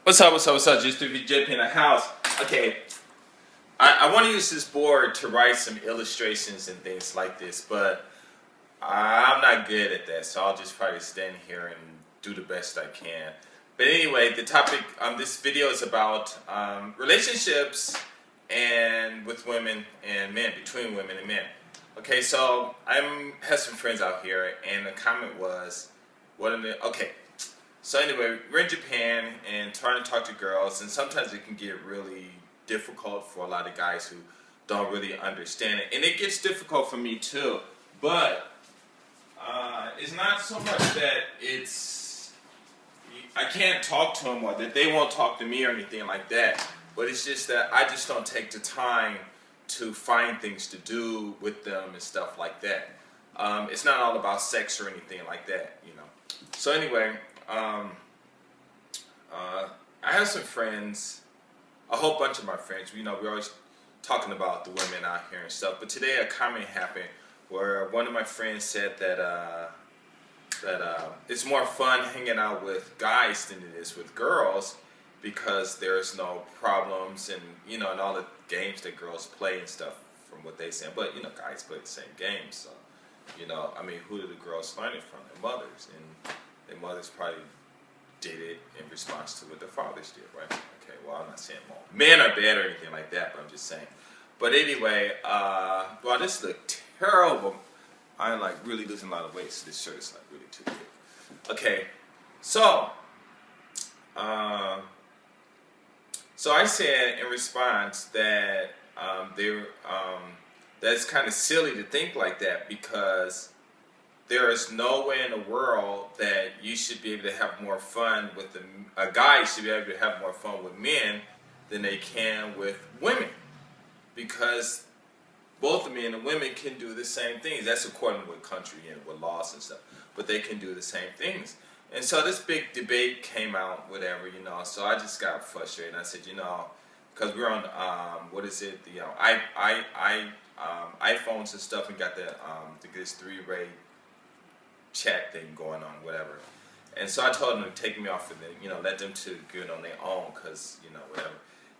What's up? Just to be JP in the house. Okay, I want to use this board to write some illustrations and things like this, but I'm not good at that, so I'll just probably stand here and do the best I can. But anyway, the topic this video is about relationships and with women and men, between women and men. Okay, so I have some friends out here, and the comment was, so anyway, we're in Japan and trying to talk to girls, and sometimes it can get really difficult for a lot of guys who don't really understand it. And it gets difficult for me too, but it's not so much that I can't talk to them or that they won't talk to me or anything like that, but it's just that I just don't take the time to find things to do with them and stuff like that. It's not all about sex or anything like that, you know. So anyway, I have some friends, a whole bunch of my friends. You know, we're always talking about the women out here and stuff. But today a comment happened where one of my friends said that it's more fun hanging out with guys than it is with girls because there's no problems and, you know, and all the games that girls play and stuff from what they say. But, you know, guys play the same games. So, you know, I mean, who do the girls learn it from? Their mothers. And their mothers probably did it in response to what their fathers did, right? Okay, well, I'm not saying men are bad or anything like that, but I'm just saying. But anyway, well, this looks terrible. I'm like really losing a lot of weight, so this shirt is like really too big. Okay, so I said in response that that's kind of silly to think like that because there is no way in the world that you should be able to have more fun with a guy should be able to have more fun with men than they can with women, because both the men and women can do the same things. That's according to what country and what laws and stuff, but they can do the same things. And so this big debate came out, whatever, you know. So I just got frustrated. I said, you know, because we're on the iPhones and stuff, and got this 3-way chat thing going on, whatever. And so I told them to take me off of it, you know, let them to good on their own, because, you know, whatever.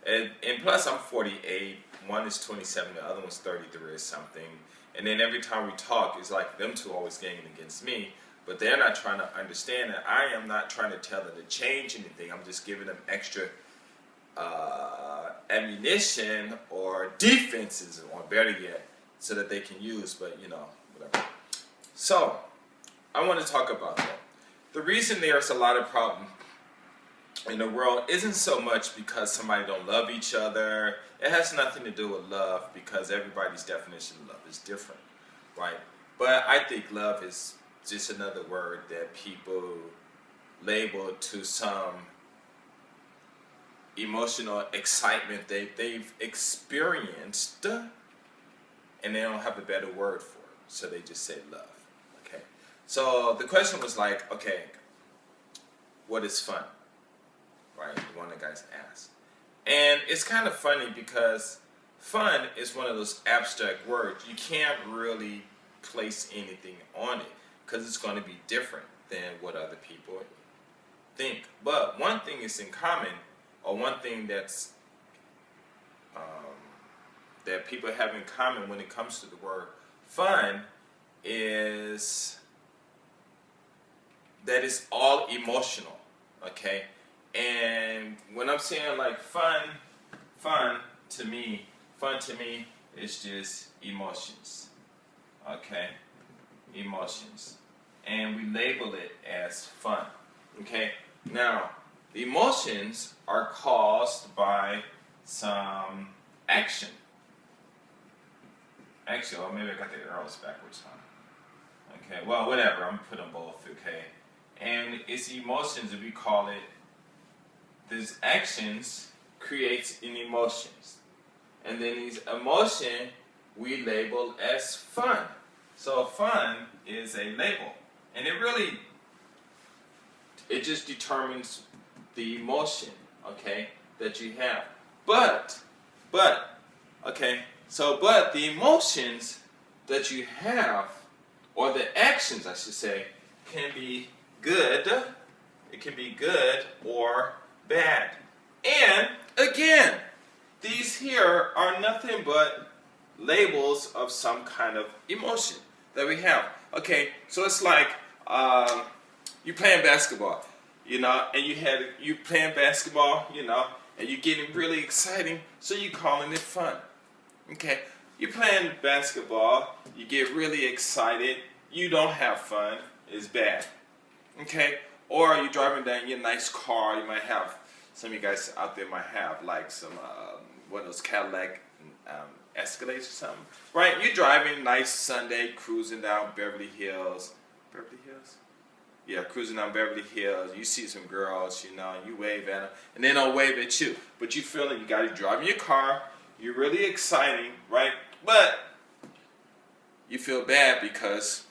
And plus I'm 48, one is 27, the other one's 33 or something. And then every time we talk, it's like them two always ganging against me, but they're not trying to understand that I am not trying to tell them to change anything. I'm just giving them extra ammunition or defenses, or better yet, so that they can use, but, you know, whatever. So I want to talk about that. The reason there's a lot of problem in the world isn't so much because somebody don't love each other. It has nothing to do with love, because everybody's definition of love is different, right? But I think love is just another word that people label to some emotional excitement they've experienced, and they don't have a better word for it, so they just say love. Okay, so the question was like, okay, what is fun? Right, the one that guys asked. And it's kind of funny because fun is one of those abstract words. You can't really place anything on it because it's going to be different than what other people think. But one thing is in common, or one thing that's that people have in common when it comes to the word fun is that it's all emotional, okay? And when I'm saying like fun to me is just emotions, okay? Emotions. And we label it as fun, okay? Now, the emotions are caused by some action. Actually, or maybe I got the arrows backwards, huh? Okay, well, whatever, I'm putting them both, okay? And it's emotions, if we call it, these actions creates an emotions. And then these emotion we label as fun. So fun is a label. And it just determines the emotion, okay, that you have. But the emotions that you have, or the actions I should say, can be good. It can be good or bad. And again, these here are nothing but labels of some kind of emotion that we have. Okay, so it's like you playing basketball, and you playing basketball, and you're getting really exciting, so you calling it fun. Okay, you're playing basketball, you get really excited, you don't have fun, it's bad. Okay, or you're driving down your nice car, you might have, some of you guys out there might have like some, one of those Cadillac Escalades or something, right? You're driving nice Sunday, cruising down Beverly Hills. Beverly Hills? Yeah, cruising down Beverly Hills. You see some girls, you wave at them, and they don't wave at you. But you feel like you got to drive in your car. You're really exciting, right? But you feel bad because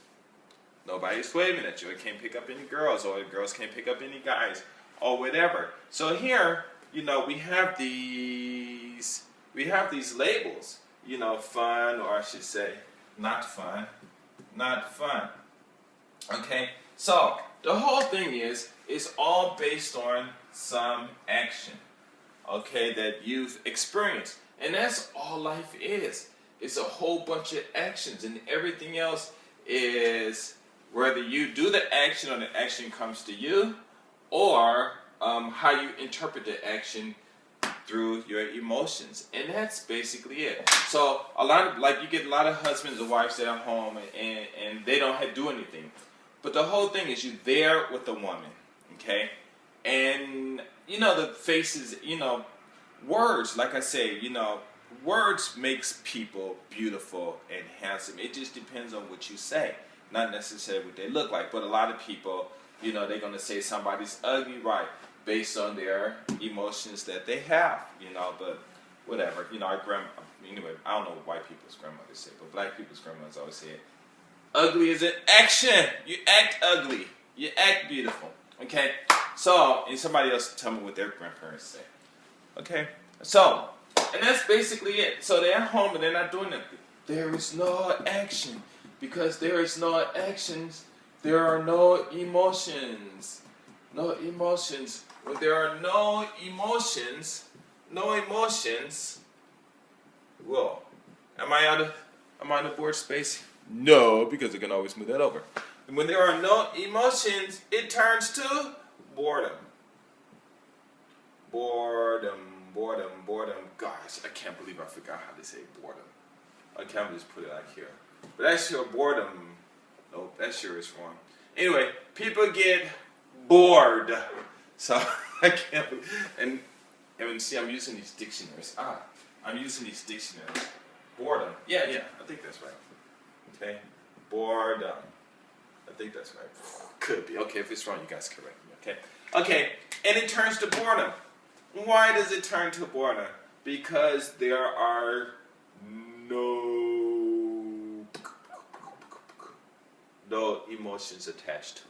nobody's waving at you. It can't pick up any girls, or the girls can't pick up any guys, or whatever. So here, we have these labels. Fun, or I should say, not fun, not fun. Okay, so the whole thing is, it's all based on some action, okay, that you've experienced. And that's all life is. It's a whole bunch of actions, and everything else is whether you do the action or the action comes to you, or how you interpret the action through your emotions. And that's basically it. So you get a lot of husbands and wives that are home and they don't do anything. But the whole thing is, you're there with the woman, okay? And, the faces, words, like I say, words makes people beautiful and handsome. It just depends on what you say, not necessarily what they look like. But a lot of people, they're going to say somebody's ugly, right, based on their emotions that they have, but whatever. Anyway, I don't know what white people's grandmothers say, but black people's grandmothers always say it. Ugly is an action. You act ugly. You act beautiful. Okay? So, and somebody else tell me what their grandparents say. Okay? So, and that's basically it. So they're at home and they're not doing anything. There is no action. Because there is no actions, there are no emotions. No emotions. When there are no emotions, whoa. Am I on the board space? No, because I can always move that over. And when there are no emotions, it turns to boredom. Boredom. Gosh, I can't believe I forgot how to say boredom. I can't just put it out here. But that's your boredom. Nope, that sure is wrong. Anyway, people get bored. So I can't believe. And see, I'm using these dictionaries. I'm using these dictionaries. Boredom. Yeah, I think that's right. Okay, boredom. I think that's right. Could be. Okay, if it's wrong, you guys correct me. Okay, and it turns to boredom. Why does it turn to boredom? Because there are no emotions attached to it.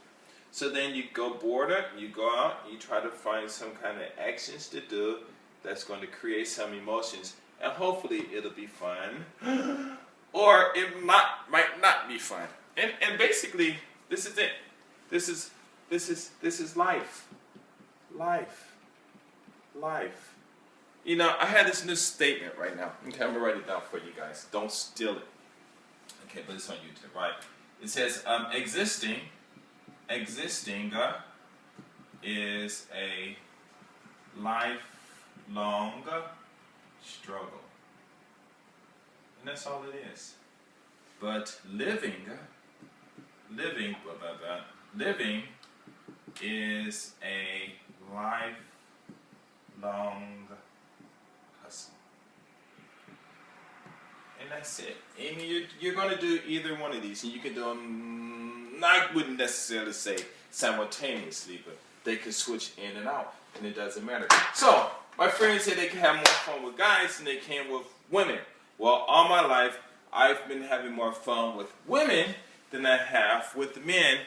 So then you go boredom, you go out, you try to find some kind of actions to do that's going to create some emotions, and hopefully it'll be fun. Or it might not be fun. And basically, this is it. This is life. Life. I had this new statement right now. Okay, I'm gonna write it down for you guys. Don't steal it. Okay, but it's on YouTube, right? It says existing is a lifelong struggle. And that's all it is. But living is a lifelong hustle. And that's it. And you're going to do either one of these. And you can do them, I wouldn't necessarily say simultaneously, but they can switch in and out. And it doesn't matter. So, my friends say they can have more fun with guys than they can with women. Well, all my life, I've been having more fun with women than I have with men.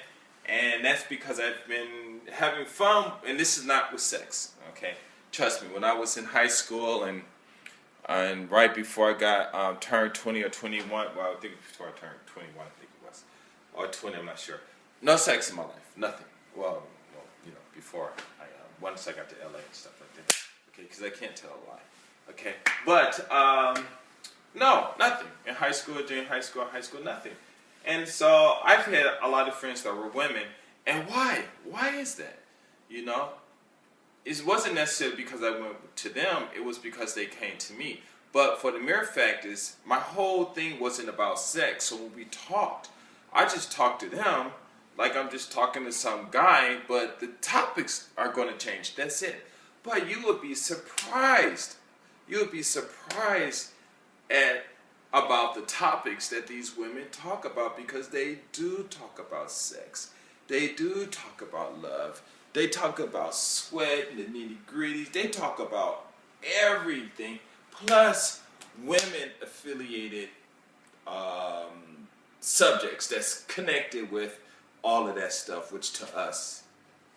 And that's because I've been having fun, and this is not with sex, okay? Trust me, when I was in high school and right before I got turned 20 or 21, well, I think before I turned 21, I think it was, or 20, I'm not sure. No sex in my life, nothing. Well, before I once I got to LA and stuff like that. Okay, because I can't tell a lie. Okay, but no, nothing. In high school, during high school, nothing. And so I've had a lot of friends that were women. And why? Why is that? You know? It wasn't necessarily because I went to them. It was because they came to me. But for the mere fact is, my whole thing wasn't about sex. So when we talked, I just talked to them like I'm just talking to some guy. But the topics are going to change. That's it. But you would be surprised. You would be surprised at about the topics that these women talk about, because they do talk about sex. They do talk about love. They talk about sweat and the nitty-gritties. They talk about everything, plus women affiliated subjects that's connected with all of that stuff, which to us,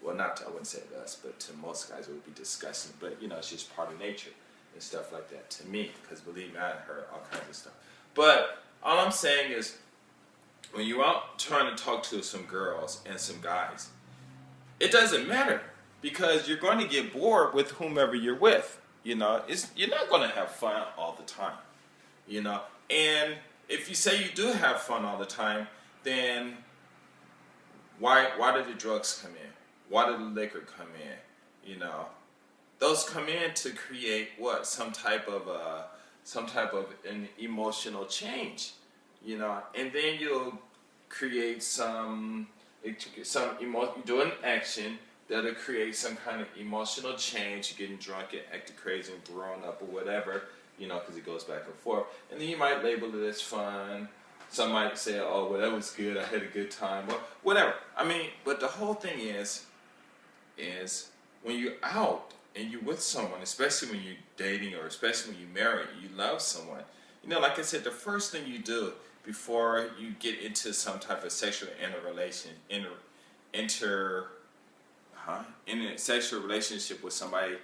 well, not to, I wouldn't say to us, but to most guys it would be disgusting. But you know, it's just part of nature and stuff like that to me, because believe me, I heard all kinds of stuff. But all I'm saying is, when you're out trying to talk to some girls and some guys, it doesn't matter, because you're going to get bored with whomever you're with. You know, you're not going to have fun all the time. You know, and if you say you do have fun all the time, then why do the drugs come in? Why did the liquor come in? You know, those come in to create what? Some type of an emotional change. You know, and then you'll create you do an action that'll create some kind of emotional change. You're getting drunk and acting crazy and throwing up or whatever, you know, because it goes back and forth. And then you might label it as fun. Some might say, oh, well, that was good, I had a good time, or whatever. I mean, but the whole thing is when you're out and you're with someone, especially when you're dating or especially when you're married, you love someone. You know, like I said, the first thing you do before you get into some type of sexual in a sexual relationship with somebody,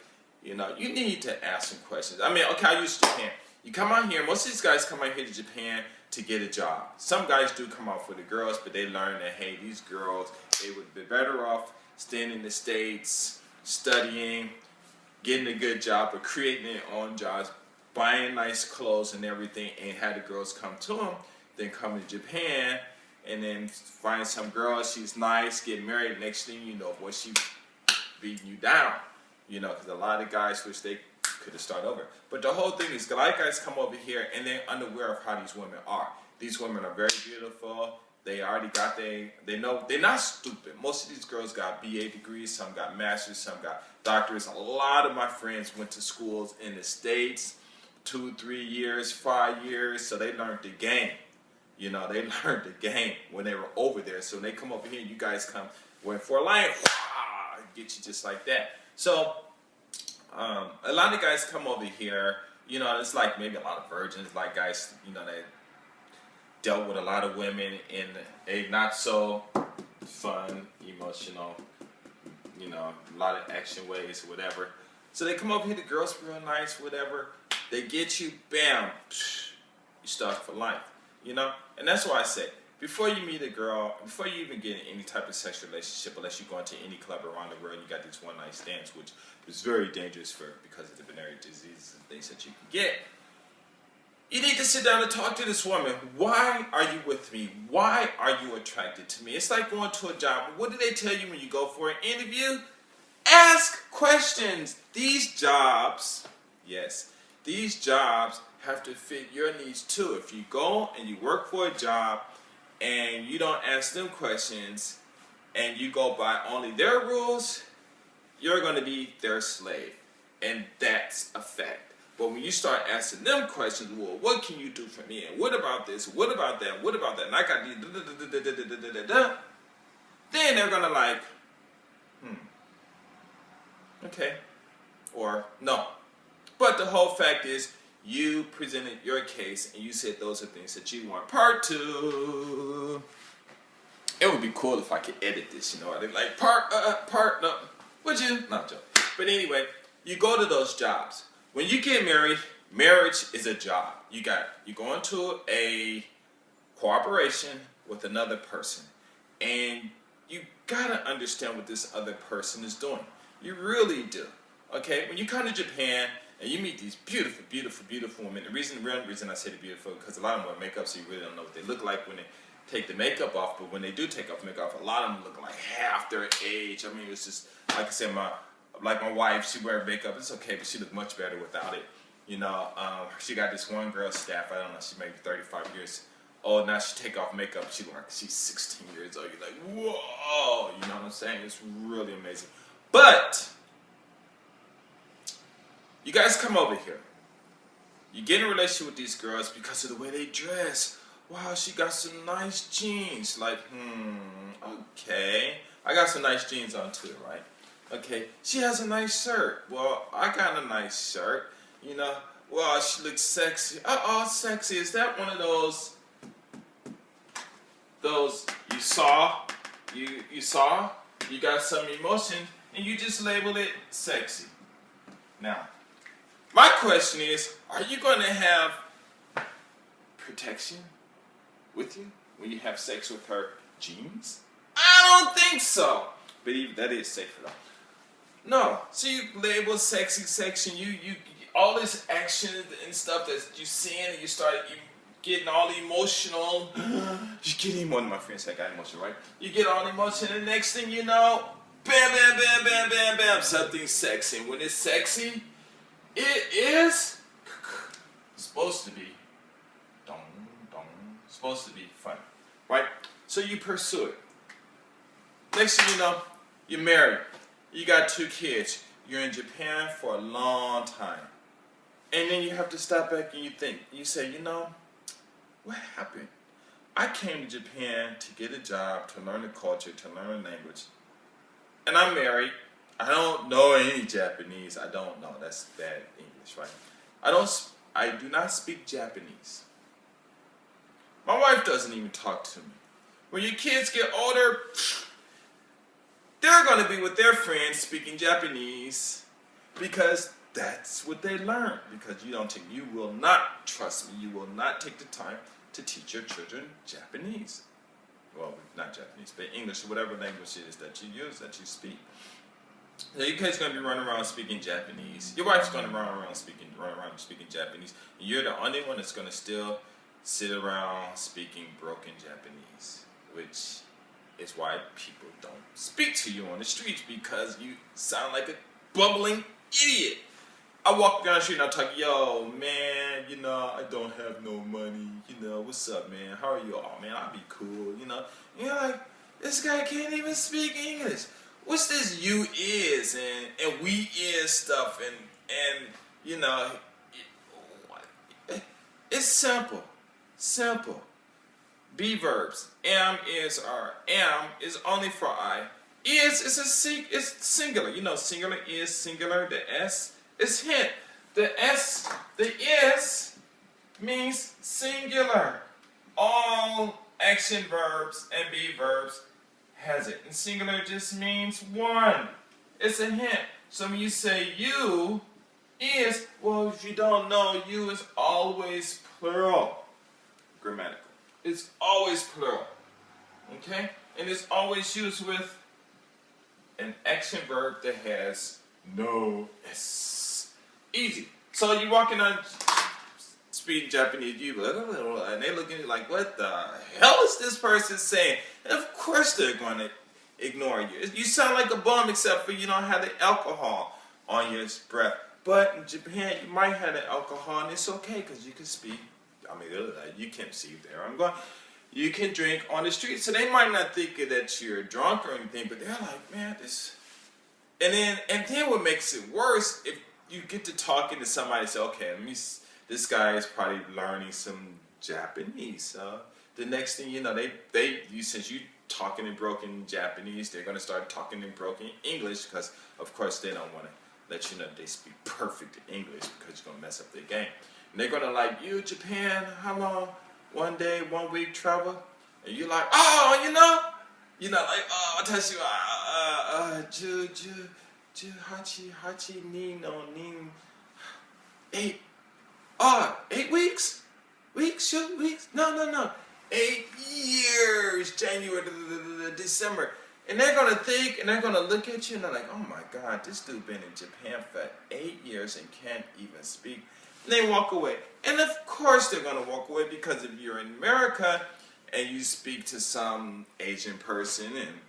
you know, you need to ask some questions. I mean, okay, I use Japan. You come out here, most of these guys come out here to Japan to get a job. Some guys do come out for the girls, but they learn that, hey, these girls, they would be better off staying in the States, studying, getting a good job, or creating their own jobs, buying nice clothes and everything, and have the girls come to them, then come to Japan, and then find some girl, she's nice, get married, next thing you know, boy, she beating you down. You know, because a lot of guys wish they could have started over. But the whole thing is, a lot of guys come over here and they're unaware of how these women are. These women are very beautiful. They already got they know, they're not stupid. Most of these girls got BA degrees, some got masters, some got doctors. A lot of my friends went to schools in the States, 2, 3 years, 5 years, so they learned the game. You know, they learned the game when they were over there. So when they come over here, you guys come, went for a line, get you just like that. So a lot of guys come over here, you know, it's like maybe a lot of virgins, like guys, you know, they dealt with a lot of women in a not so fun, emotional, you know, a lot of action ways, whatever. So they come over here, the girls real nice, whatever. They get you, bam, you start for life, you know? And that's why I say, before you meet a girl, before you even get in any type of sexual relationship, unless you go into any club around the world and you got these one-night stands, which is very dangerous because of the venereal diseases and things that you can get, you need to sit down and talk to this woman. Why are you with me? Why are you attracted to me? It's like going to a job. What do they tell you when you go for an interview? Ask questions. These jobs, yes, these jobs have to fit your needs too. If you go and you work for a job and you don't ask them questions and you go by only their rules, you're going to be their slave. And that's a fact. But when you start asking them questions, well, what can you do for me? And what about this? What about that? What about that? And I got these then they're going to like, okay, or no. But the whole fact is, you presented your case and you said those are things that you want. Part 2. It would be cool if I could edit this, you know. I'd be like, no. Would you? Not joke. But anyway, you go to those jobs. When you get married, marriage is a job. You go into a cooperation with another person. And you gotta understand what this other person is doing. You really do. Okay? When you come to Japan and you meet these beautiful, beautiful, beautiful women, the real reason I say they're beautiful because a lot of them wear makeup, so you really don't know what they look like when they take the makeup off. But when they do take off makeup, a lot of them look like half their age. I mean, it's just like I said, my wife, she wears makeup. It's okay, but she looks much better without it. You know, she got this one girl staff. I don't know. She maybe 35 years old. Now she take off makeup. She look like she's 16 years old. You're like, whoa. You know what I'm saying? It's really amazing. But you guys come over here. You get in a relationship with these girls because of the way they dress. Wow, she got some nice jeans. Like, okay. I got some nice jeans on too, right? Okay, she has a nice shirt. Well, I got a nice shirt. You know, well, she looks sexy. Sexy. Is that one of those you saw, you got some emotion, and you just label it sexy. Now, my question is, are you going to have protection with you when you have sex with her jeans? I don't think so. But even that is safer though. No. So you label sexy section, you all this action and stuff that you seeing, and you getting all emotional. You get emotional. My friend said I got emotional, right? You get all emotional, and the next thing you know, bam, bam, bam, bam, bam, bam, something sexy. And when it's sexy, it is supposed to be supposed to be fun, right? So you pursue it. Next thing you know, you're married. You got 2 kids. You're in Japan for a long time. And then you have to stop back and you think. You say, you know, what happened? I came to Japan to get a job, to learn the culture, to learn the language. And I'm married. I don't know any Japanese. I don't know. That's bad English, right? I do not speak Japanese. My wife doesn't even talk to me. When your kids get older, they're going to be with their friends speaking Japanese because that's what they learn. Because you will not, trust me, you will not take the time to teach your children Japanese. Well, not Japanese, but English or whatever language it is that you use, that you speak. So your kid's going to be running around speaking Japanese. Your wife's going to run around speaking Japanese. And you're the only one that's going to still sit around speaking broken Japanese, which is why people don't speak to you on the streets, because you sound like a bumbling idiot. I walk down the street and I talk, yo, man, I don't have no money. What's up, man? How are you? Oh, man, I'll be cool, You're like, this guy can't even speak English. What's this you is and we is stuff and it's simple. Simple. Be verbs. Am, is, are. Am is only for I. Is it's singular. Singular is singular. The S is hint. The is means singular. All action verbs and be verbs has it. And singular just means one. It's a hint. So when you say you is, well, if you don't know, you is always plural. Grammatical. It's always plural. Okay? And it's always used with an action verb that has no S. Easy. So you walking on speaking Japanese, and they look at you like, what the hell is this person saying? And of course they're going to ignore you. You sound like a bum except for you don't have the alcohol on your breath. But in Japan, you might have the alcohol, and it's okay because you can speak. You can't see there. You can drink on the street. So they might not think that you're drunk or anything, but they're like, man, this. And then what makes it worse, if you get to talking to somebody and say, okay, this guy is probably learning some Japanese. The next thing you know, since you talking in broken Japanese, they're going to start talking in broken English because, of course, they don't want to let you know that they speak perfect English because you're going to mess up their game. And they're going to like, you, Japan, how long? 1 day, 1 week travel? And you're like, watashi wa, hachi, ni no, 8 weeks? Weeks? No. 8 years, January to December. And they're going to think, and they're going to look at you, and they're like, oh my God, this dude been in Japan for 8 years and can't even speak. And they walk away. And of course they're going to walk away, because if you're in America and you speak to some Asian person and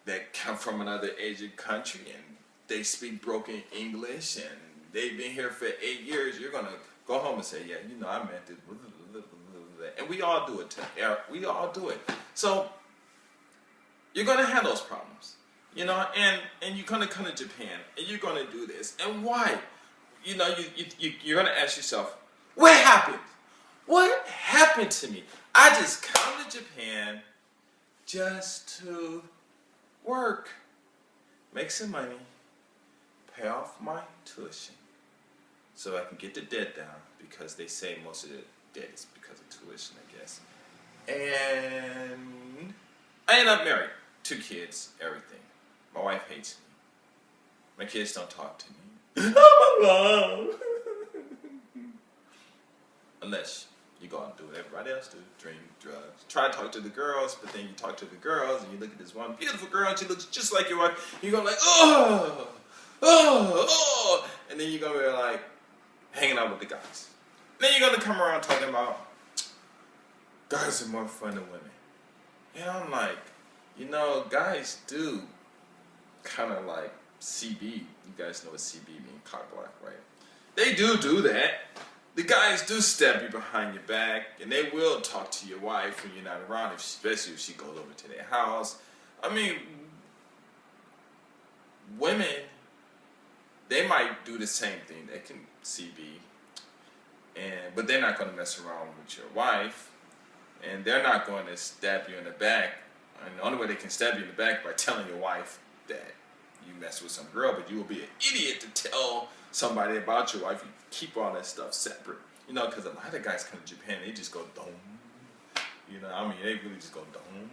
that come from another Asian country and they speak broken English and they've been here for 8 years, you're going to go home and say, yeah, you know, I meant this. And we all do it. We all do it. So you're going to have those problems, you know, and you're going to come to Japan and you're going to do this. And why? You know, you're going to ask yourself, what happened? What happened to me? I just come to Japan just to work, make some money, pay off my tuition so I can get the debt down, because they say most of the debt is because of tuition, I guess. And I end up married, 2 kids, everything. My wife hates me. My kids don't talk to me. Oh my mom. Unless you go out and do what everybody else do, drink, drugs. Try to talk to the girls, but then you talk to the girls and you look at this one beautiful girl and she looks just like your wife. You're going like, oh, oh, oh. And then you're going to be like hanging out with the guys. Then you're going to come around talking about guys are more fun than women. And I'm like, you know, guys do kind of like CB. You guys know what CB means, cock block, right? They do that. The guys do stab you behind your back, and they will talk to your wife when you're not around, especially if she goes over to their house. I mean, women, they might do the same thing. They can CB, but they're not going to mess around with your wife, and they're not going to stab you in the back. And the only way they can stab you in the back by telling your wife that you mess with some girl, but you will be an idiot to tell somebody about your wife. You keep all that stuff separate, you know, because a lot of guys come to Japan, they just go dome, you know. I mean, they really just go dome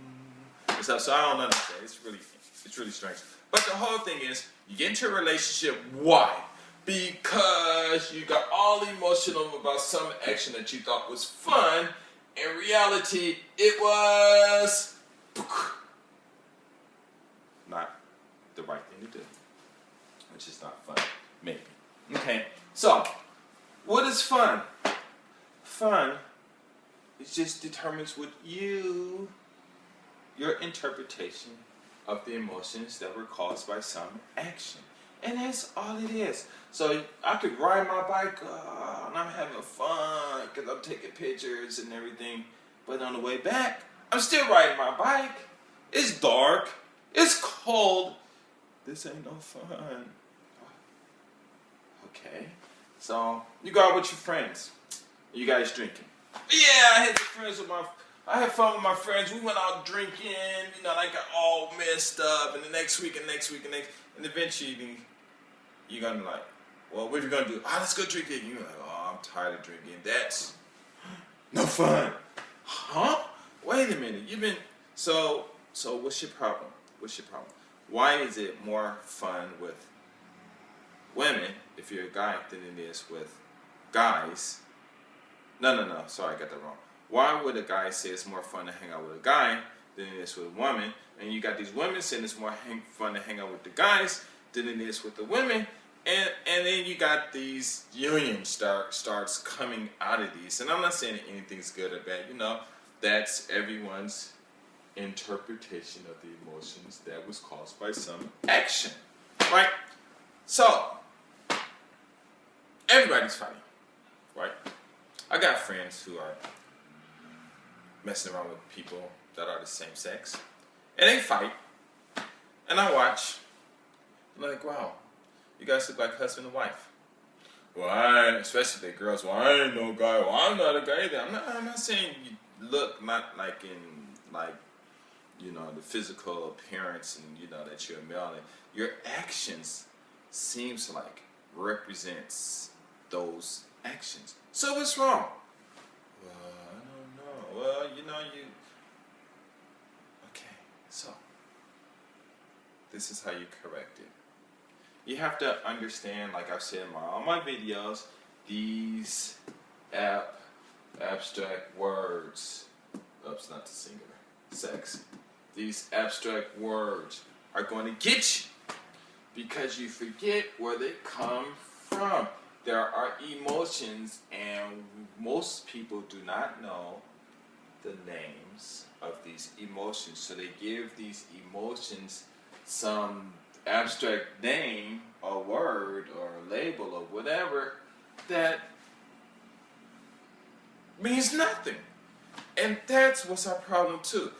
and stuff. So I don't understand. It's really strange. But the whole thing is, you get into a relationship. Why? Because you got all emotional about some action that you thought was fun. In reality, it was not the right thing to do, which is not fun, maybe. Okay, so what is fun? Fun, it just determines what your interpretation of the emotions that were caused by some action. And that's all it is. So I could ride my bike and I'm having fun because I'm taking pictures and everything. But on the way back, I'm still riding my bike. It's dark. It's cold. This ain't no fun. Okay. So you go out with your friends. You guys drinking. Yeah, I had fun with my friends. We went out drinking. You know, I got all messed up. And the next week, and eventually you're gonna like, well, what are you gonna do? Let's go drinking. You're like, I'm tired of drinking. That's no fun. Huh? Wait a minute. So what's your problem? Why is it more fun with women, if you're a guy, than it is with guys? No. Sorry, I got that wrong. Why would a guy say it's more fun to hang out with a guy than it is with a woman? And you got these women saying it's more fun to hang out with the guys than it is with the women. And then you got these unions starts coming out of these. And I'm not saying anything's good or bad. You know, that's everyone's interpretation of the emotions that was caused by some action, right? So everybody's fighting, right? I got friends who are messing around with people that are the same sex, and they fight, and I watch. I'm like, wow, you guys look like husband and wife. Well, especially the girls. Well, I ain't no guy. Well, I'm not a guy either. I'm not saying you look not like in like, you know, the physical appearance and you know that you're a male. And your actions seems like represents those actions. So what's wrong? Well, I don't know. Well, you know, okay, so this is how you correct it. You have to understand, like I've said in all my videos, these abstract words. Oops, not the singular. Sex. these abstract words are going to get you because you forget where they come from. There are emotions, and most people do not know the names of these emotions. So they give these emotions some abstract name or word or label or whatever that means nothing. And that's what's our problem too.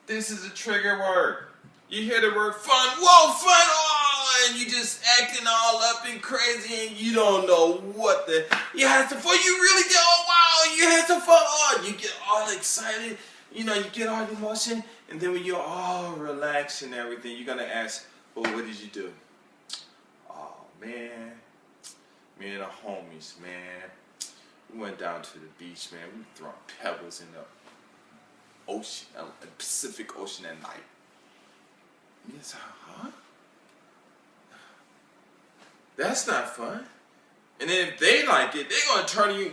This is a trigger word. You hear the word fun, whoa, fun, oh, and you just acting all up and crazy, and you don't know what you had some fun. You really did, oh wow, you had some fun. Oh, you get all excited, you get all the emotion, and then when you're all relaxed and everything, you're gonna ask, well, what did you do? Oh man, me and the homies, man, we went down to the beach, man. We were throwing pebbles in the ocean, the Pacific Ocean at night. Yes, huh? That's not fun. And then if they like it, they're gonna turn to you,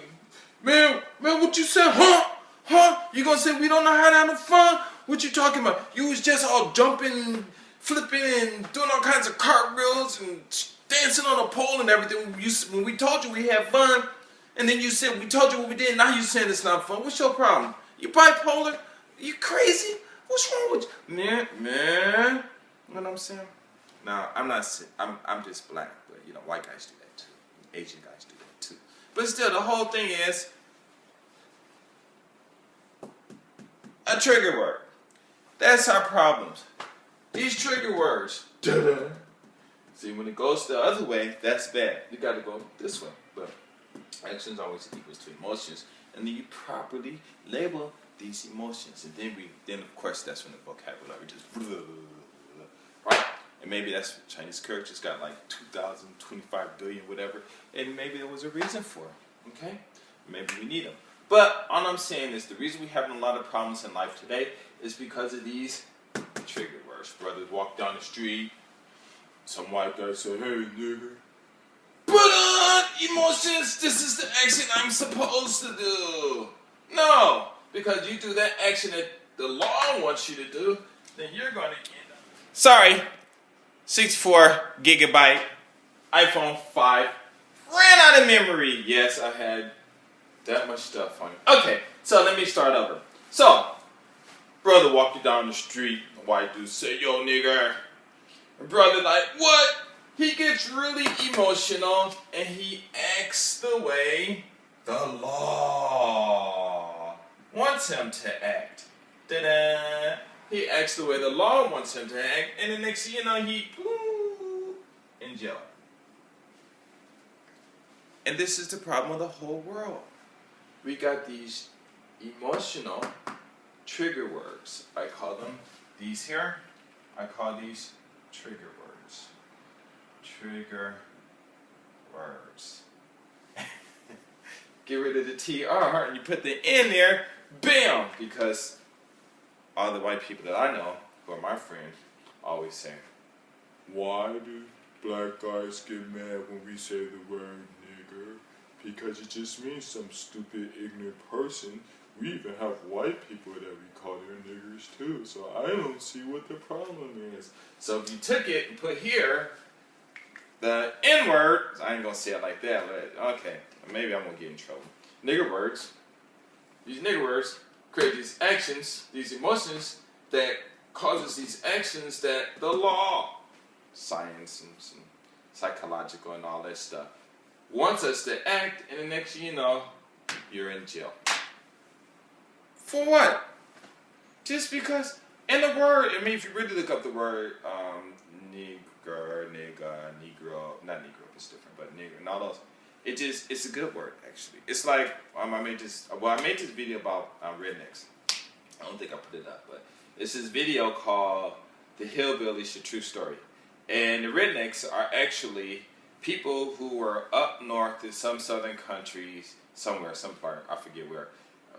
man, what you said, huh? You gonna say we don't know how to have no fun? What you talking about? You was just all jumping, flipping, and doing all kinds of cartwheels and dancing on a pole and everything. When we told you we had fun, and then you said we told you what we did. Now you saying it's not fun. What's your problem? You bipolar? You crazy? What's wrong with you, man? You know what I'm saying? Now, I'm just black, but white guys do that too. Asian guys do that too. But still, the whole thing is a trigger word. That's our problems. These trigger words. Da-da. See, when it goes the other way, that's bad. You got to go this way. But actions always equals to emotions, and then you properly label these emotions, and then of course that's when the vocabulary just right. And maybe that's Chinese characters got like 2,000, 25 billion, whatever. And maybe there was a reason for it. Okay? Maybe we need them. But all I'm saying is the reason we're having a lot of problems in life today is because of these trigger words. Brothers walk down the street. Some white guy say, hey, nigga. But emotions, this is the action I'm supposed to do. No. Because you do that action that the law wants you to do, then you're going to end up. Sorry. 64 gigabyte iPhone 5 ran out of memory. Yes, I had that much stuff on it. Okay, so let me start over. So, brother walked you down the street. The white dude say, yo, nigga. And brother like, what? He gets really emotional and he acts the way the law wants him to act. Ta-da! He acts the way the law wants him to act, and the next thing you know, he in jail. And this is the problem of the whole world. We got these emotional trigger words. I call them these here. I call these trigger words. Trigger words. Get rid of the TR and you put the N there, bam! Because all the white people that I know, who are my friends, always say, why do black guys get mad when we say the word nigger? Because it just means some stupid, ignorant person. We even have white people that we call them niggers too, so I don't see what the problem is. So if you took it and put here, the N-word, I ain't gonna say it like that, but okay, maybe I'm gonna get in trouble. Nigger words, these nigger words create these actions, these emotions that causes these actions that the law, science and some psychological and all that stuff, wants us to act, and the next thing you know, you're in jail. For what? Just because, and the word, I mean, if you really look up the word, nigger, nigga, negro, not negro, it's different, but nigger, and all those, it's a good word, actually. It's like, I made this video about rednecks. I don't think I put it up, but it's this video called The Hillbillies, The True Story. And the rednecks are actually people who were up north in some southern countries, somewhere, some part, I forget where.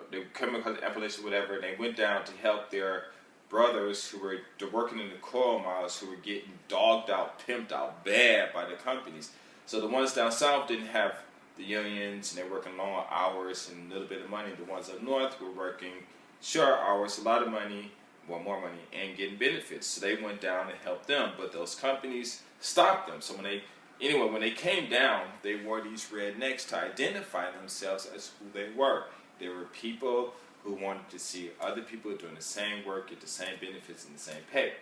They came across the Appalachian, whatever, and they went down to help their brothers who were working in the coal mines, who were getting dogged out, pimped out bad by the companies. So the ones down south didn't have the unions, and they were working long hours and a little bit of money. The ones up north were working short hours, a lot of money, want more money and getting benefits. So they went down and helped them, but those companies stopped them. So when they came down, they wore these rednecks to identify themselves as who they were. They were people who wanted to see other people doing the same work, get the same benefits and the same pay.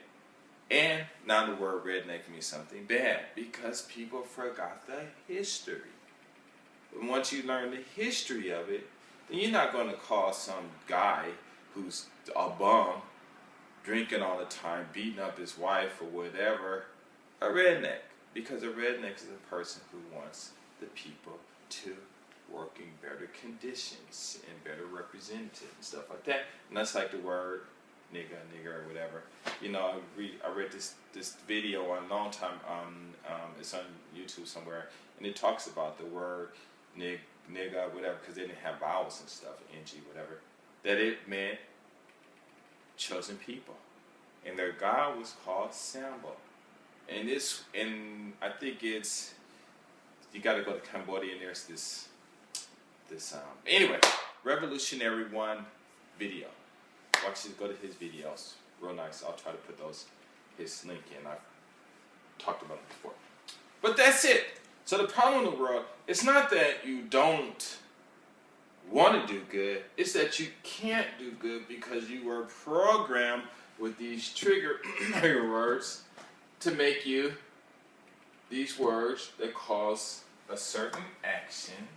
And now the word redneck means something bad because people forgot the history. And once you learn the history of it, then you're not going to call some guy who's a bum, drinking all the time, beating up his wife or whatever, a redneck. Because a redneck is a person who wants the people to work in better conditions and better representative and stuff like that. And that's like the word nigger or whatever. You know, I read this video a long time. It's on YouTube somewhere, and it talks about the word nigga, whatever, because they didn't have vowels and stuff, ng, whatever. That it meant chosen people, and their god was called Sambo. And I think it's, you got to go to Cambodia, and there's this anyway, Revolutionary One video. Watch this, go to his videos, real nice. I'll try to put his link in. I've talked about it before. But that's it. So the problem in the world, it's not that you don't want to do good, it's that you can't do good because you were programmed with these trigger words to make you these words that cause a certain action,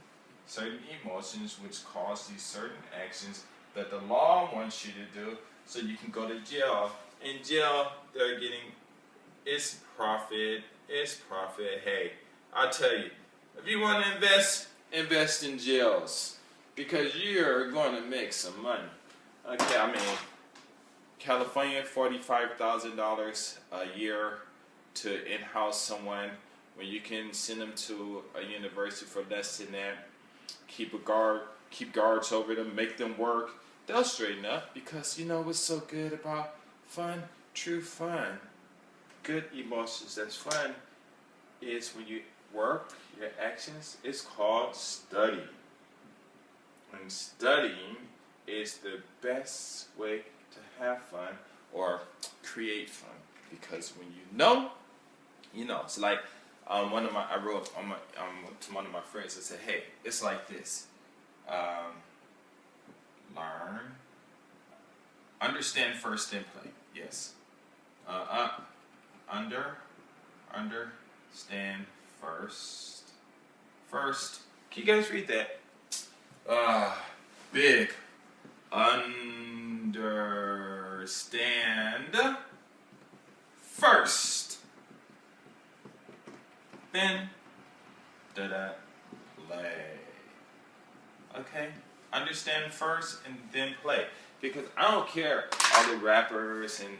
certain emotions which cause these certain actions that the law wants you to do, so you can go to jail. In jail, they're getting, it's profit. Hey, I'll tell you, if you want to invest in jails, because you're going to make some money. Okay, I mean, California, $45,000 a year to in-house someone, when you can send them to a university for less than that, keep guards over them, make them work. They'll straighten up, because you know what's so good about fun, true fun, good emotions, that's fun, is when you work, your actions, it's called study. And studying is the best way to have fun or create fun, because when you know. It's like I wrote to one of my friends. I said, hey, it's like this. Learn, understand first, then play. Yes. Understand first. First. Can you guys read that? Big. Understand first. Then play. Okay? Understand first and then play. Because I don't care all the rappers and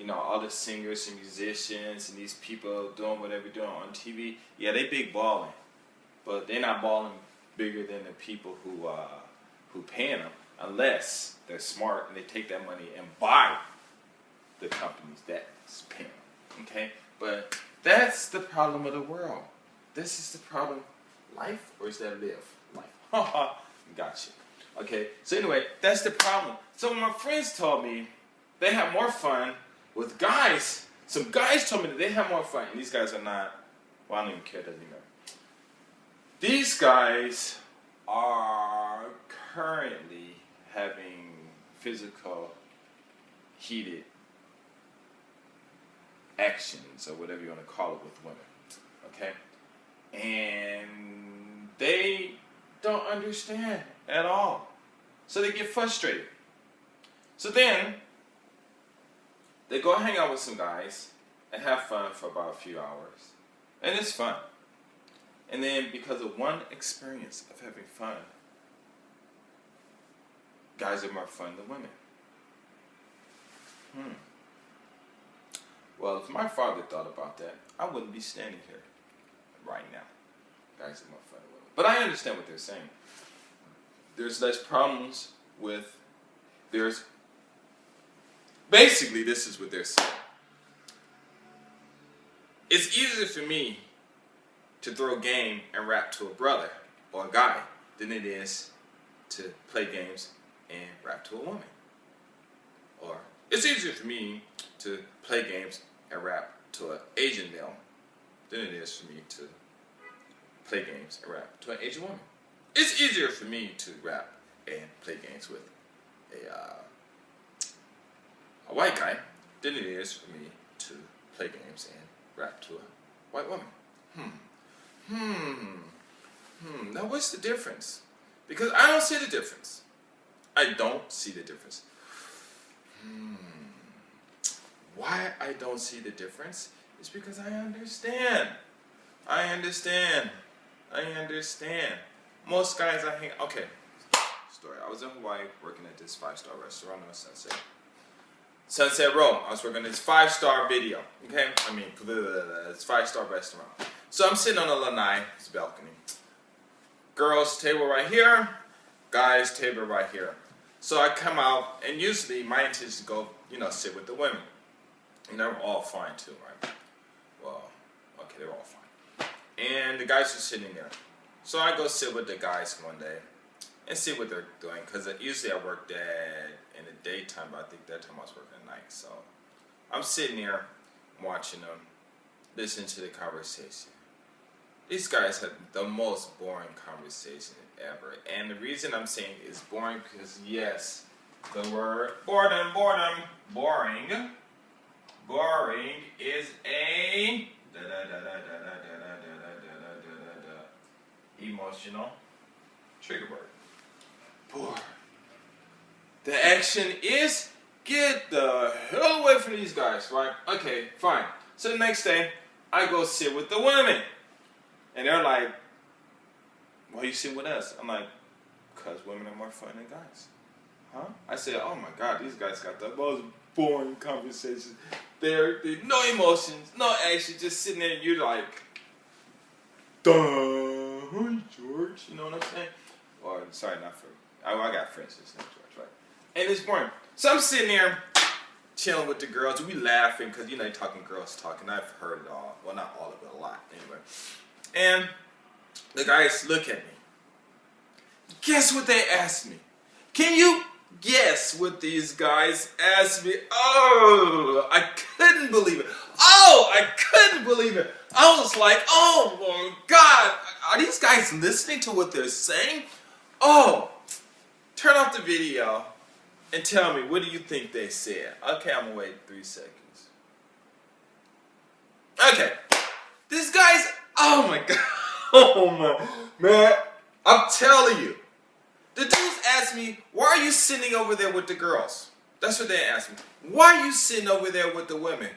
all the singers and musicians and these people doing whatever they're doing on TV. Yeah, they big balling, but they're not balling bigger than the people who paying them, unless they're smart and they take that money and buy the companies that's paying them. Okay, but that's the problem of the world. This is the problem. Life, or is that live? Life. Haha. Gotcha. Okay, so anyway, that's the problem. So my friends told me they have more fun with guys. Some guys told me that they have more fun, and these guys are not, well, I don't even care, doesn't even matter. These guys are currently having physical, heated actions, or whatever you want to call it, with women. Okay? And they don't understand at all. So they get frustrated. So then, they go hang out with some guys and have fun for about a few hours. And it's fun. And then, because of one experience of having fun, guys are more fun than women. Well, if my father thought about that, I wouldn't be standing here right now. Guys are more fun than women. But I understand what they're saying. There's less problems with, basically this is what they're saying. It's easier for me to throw a game and rap to a brother or a guy than it is to play games and rap to a woman or It's easier for me to play games and rap to an Asian male than it is for me to play games and rap to an Asian woman. It's easier for me to rap and play games with a white guy than it is for me to play games and rap to a white woman. Now what's the difference? Because I don't see the difference. I don't see the difference. Why I don't see the difference is because I understand. Most guys I hang. Okay, story. I was in Hawaii working at this 5-star restaurant on Sunset Row. I was working at this 5-star video. Okay, it's 5-star restaurant. So I'm sitting on a lanai, this balcony. Girls table right here, guys table right here. So I come out, and usually my intention is to go, sit with the women. And they're all fine too, right? Well, okay, they're all fine. And the guys are sitting there. So I go sit with the guys one day and see what they're doing. Because usually I worked in the daytime, but I think that time I was working at night. So I'm sitting there watching them, listening to the conversation. These guys have the most boring conversation ever. And the reason I'm saying it's boring because, yes, the word boredom, boring is a emotional trigger word. Bored. The action is get the hell away from these guys, right? Okay, fine. So the next day, I go sit with the women. And they're like, why you sit with us? I'm like, because women are more fun than guys. Huh? I said, oh my God, these guys got the most boring conversations. They're no emotions, no action, just sitting there and you're like, duh, hi George, you know what I'm saying? Or, sorry, not for, I got friends, it's not George, right? And it's boring. So I'm sitting there, chilling with the girls, we laughing, because, you're talking girls talking, I've heard it all. Well, not all of it, a lot, anyway. And the guys look at me. Guess what they asked me? Can you guess what these guys asked me? Oh, I couldn't believe it. I was like, oh my God. Are these guys listening to what they're saying? Oh, turn off the video and tell me, what do you think they said? Okay, I'm going to wait 3 seconds. Okay. These guys, oh my God. Oh my, man. I'm telling you. The dudes asked me, why are you sitting over there with the girls? That's what they asked me. Why are you sitting over there with the women?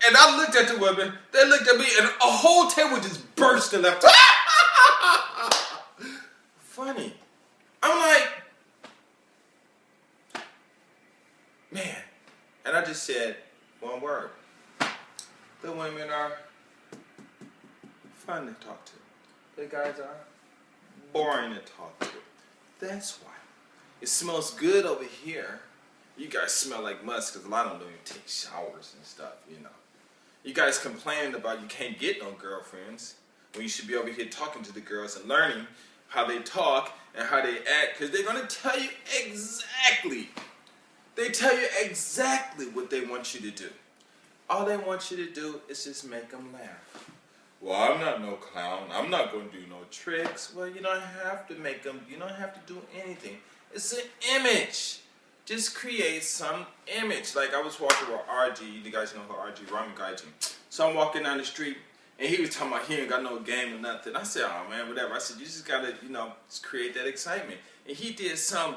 And I looked at the women, they looked at me, and a whole table just burst and left. Funny. I'm like, man. And I just said one word. The women are fun to talk to. The guys are boring to talk to. That's why. It smells good over here. You guys smell like musk because a lot of them don't even take showers and stuff, You guys complain about you can't get no girlfriends when you should be over here talking to the girls and learning how they talk and how they act, because they're going to tell you exactly. They tell you exactly what they want you to do. All they want you to do is just make them laugh. Well, I'm not no clown. I'm not going to do no tricks. Well, you don't have to make them. You don't have to do anything. It's an image. Just create some image. Like I was walking with RG. You guys know who RG, Ramen Gaijin. So I'm walking down the street, and he was talking about he ain't got no game or nothing. I said, oh man, whatever. I said, you just got to, just create that excitement. And he did some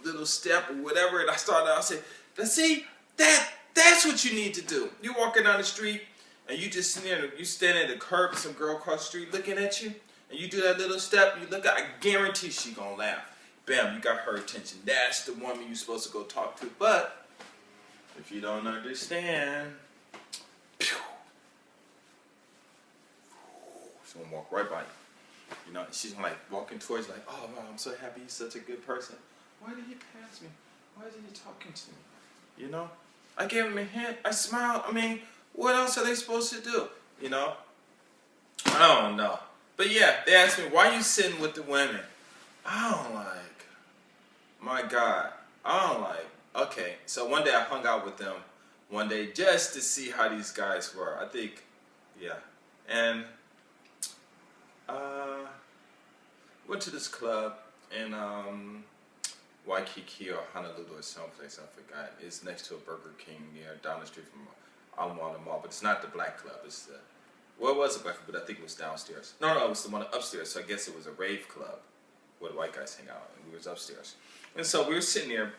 little step or whatever, and I said, let's see, that's what you need to do. You walking down the street, and you just sitting there, you standing at the curb, some girl across the street looking at you, and you do that little step, you look, I guarantee she gonna laugh. Bam, you got her attention. That's the woman you're supposed to go talk to. But if you don't understand, she's gonna walk right by you. She's like walking towards you like, oh wow, I'm so happy he's such a good person. Why did he pass me? Why isn't he talking to me? I gave him a hint. I smiled. What else are they supposed to do? I don't know. But yeah, they asked me, why are you sitting with the women? I don't like, my God, I don't like Okay, so one day I hung out with them one day just to see how these guys were. I think, yeah. And uh, went to this club in Waikiki or Honolulu or someplace, I forgot. It's next to a Burger King near down the street from Alamo Mall, but it's not the black club. It's the, well, it was a black club, but I think it was downstairs. No, it was the one upstairs, so I guess it was a rave club where the white guys hang out, and we was upstairs. And so we were sitting there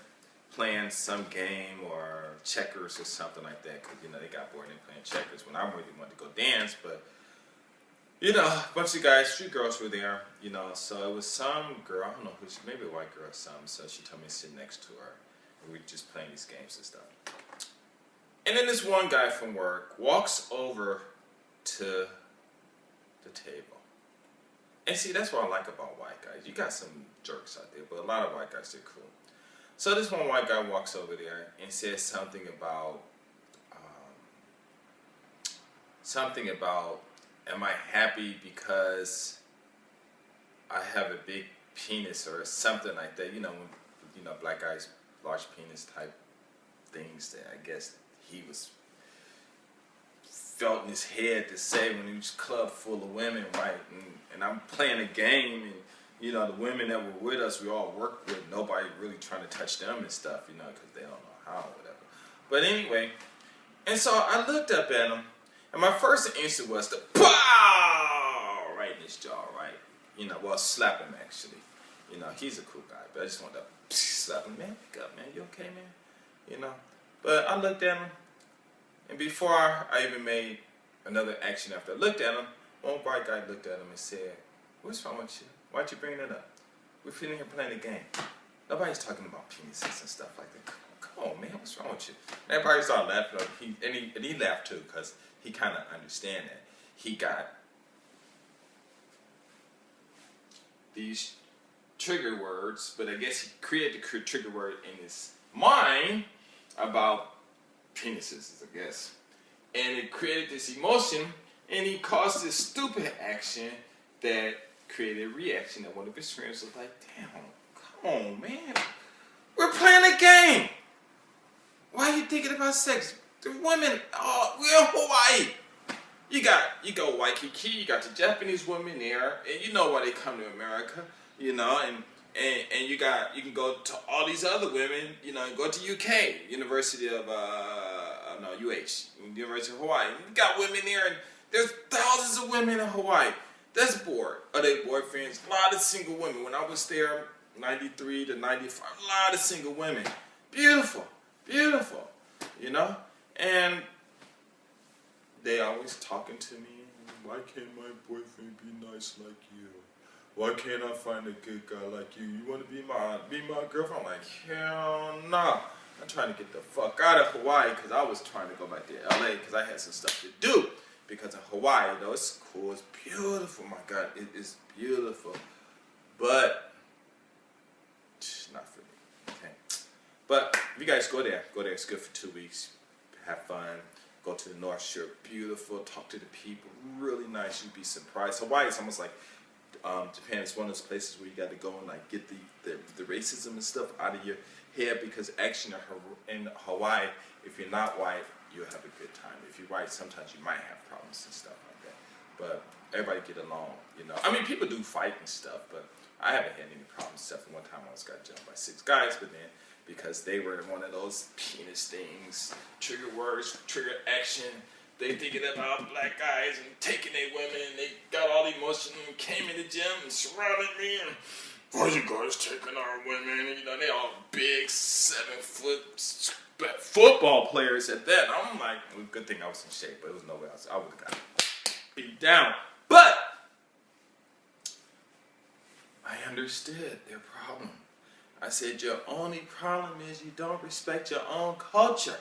playing some game or checkers or something like that, because, you know, they got bored and playing checkers when I really wanted to go dance, but, you know, a bunch of guys, 3 girls were there, you know, so it was some girl, I don't know who she, maybe a white girl or something, so she told me to sit next to her, and we were just playing these games and stuff. And then this one guy from work walks over to the table. And see, that's what I like about white guys. You got some jerks out there, but a lot of white guys, they're cool. So this one white guy walks over there and says something about, am I happy because I have a big penis or something like that? You know, when, you know, black guys, large penis type things that I guess he was felt in his head to say when he was club full of women, right? And I'm playing a game, and you know, the women that were with us, we all worked with, nobody really trying to touch them and stuff, you know, because they don't know how or whatever. But anyway, and so I looked up at him, and my first instinct was to pow right in his jaw, right? You know, well, slap him actually. You know, he's a cool guy, but I just wanted to slap him, man. Pick up, man. You okay, man? You know. But I looked at him, and before I even made another action after I looked at him, one white guy looked at him and said, "What's wrong with you? Why'd you bring that up? We're sitting here playing a game. Nobody's talking about penises and stuff like that. Come on, man. What's wrong with you?" And everybody started laughing. He laughed too, because he kind of understand that he got these trigger words, but I guess he created the trigger word in his mind about penises, I guess. And it created this emotion, and he caused this stupid action that created a reaction that one of his friends was like, "Damn, come on, man. We're playing a game. Why are you thinking about sex? The women, oh, we're in Hawaii. You go Waikiki, you got the Japanese women there, and you know why they come to America, you know, and you can go to all these other women, you know, go to UK, University of University of Hawaii. You got women there, and there's thousands of women in Hawaii. That's bored. Are they boyfriends? A lot of single women. When I was there, 93 to 95, a lot of single women. Beautiful, beautiful, you know, and they always talking to me. "Why can't my boyfriend be nice like you? Why can't I find a good guy like you? You want to be my girlfriend?" I'm like, hell no. I'm trying to get the fuck out of Hawaii, because I was trying to go back to LA because I had some stuff to do. Because of Hawaii, though, it's cool, it's beautiful, my God, it is beautiful. But not for me, okay? But if you guys go there, it's good for 2 weeks. Have fun. Go to the North Shore, beautiful. Talk to the people, really nice. You'd be surprised. Hawaii is almost like Japan. It's one of those places where you got to go and like get the racism and stuff out of your head, because actually in Hawaii, if you're not white, you'll have a good time. If you're white, sometimes you might have problems and stuff like that. But everybody get along, you know. I mean, people do fight and stuff, but I haven't had any problems except for one time I almost got jumped by 6 guys, but then because they were one of those penis things, trigger words, trigger action. They thinking about black guys and taking their women, and they got all emotional and came in the gym and surrounded me and, "Why you guys taking our women?" And, you know, they all big 7-foot football players at that. And I'm like, well, good thing I was in shape, but it was nowhere else. I would have got beat down. But I understood their problem. I said, your only problem is you don't respect your own culture.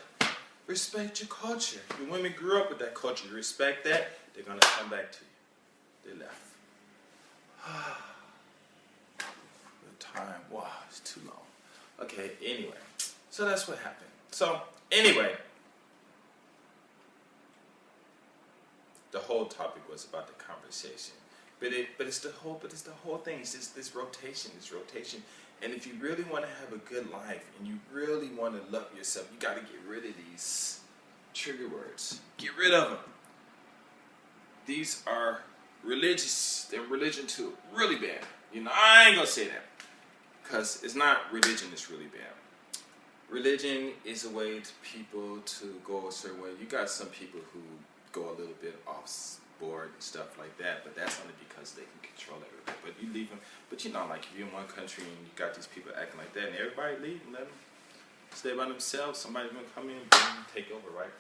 Respect your culture. Your women grew up with that culture. You respect that, they're going to come back to you. They left. The time, wow, it's too long. Okay, anyway. So that's what happened. So, anyway. The whole topic was about the conversation. But it's the whole thing. It's just this rotation. And if you really want to have a good life and you really want to love yourself, you got to get rid of these trigger words. Get rid of them. These are religious. They're religion too. Really bad. I ain't going to say that. Because it's not religion that's really bad. Religion is a way to people to go a certain way. You got some people who go a little bit off board and stuff like that, but that's only because they can control everybody. But you leave them. But like if you're in one country and you got these people acting like that, and everybody leave and let them stay by themselves, somebody's gonna come in and take over, right?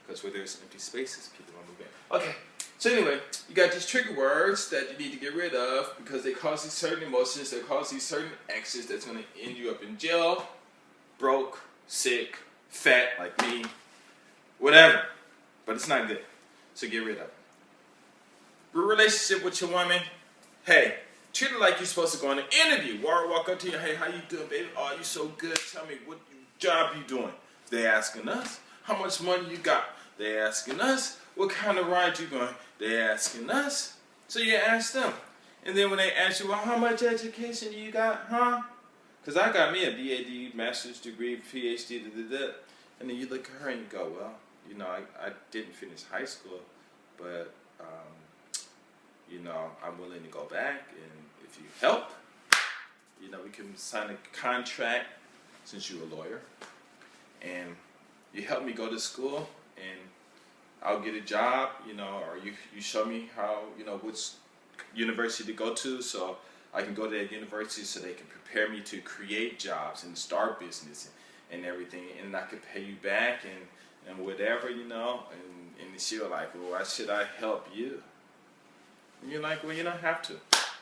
Because where there's empty spaces, people gonna move in. Okay. So anyway, you got these trigger words that you need to get rid of because they cause these certain emotions, they cause these certain actions that's gonna end you up in jail, broke, sick, fat like me, whatever. But it's not good. So get rid of it. Relationship with your woman, hey, treat her like you're supposed to go on an interview. Walk up to you, hey, how you doing, baby? Oh, you so good. Tell me, what job you doing? They asking us. How much money you got? They asking us. What kind of ride you going? They asking us. So you ask them. And then when they ask you, well, how much education do you got, huh? Because I got me a BAD, master's degree, PhD, and then you look at her and you go, well, I didn't finish high school, but I'm willing to go back, and if you help, we can sign a contract since you're a lawyer, and you help me go to school, and I'll get a job, or you show me how, which university to go to, so I can go to that university so they can prepare me to create jobs and start business and everything, and I could pay you back and whatever, and she was like, well, why should I help you? And you're like, well, you don't have to.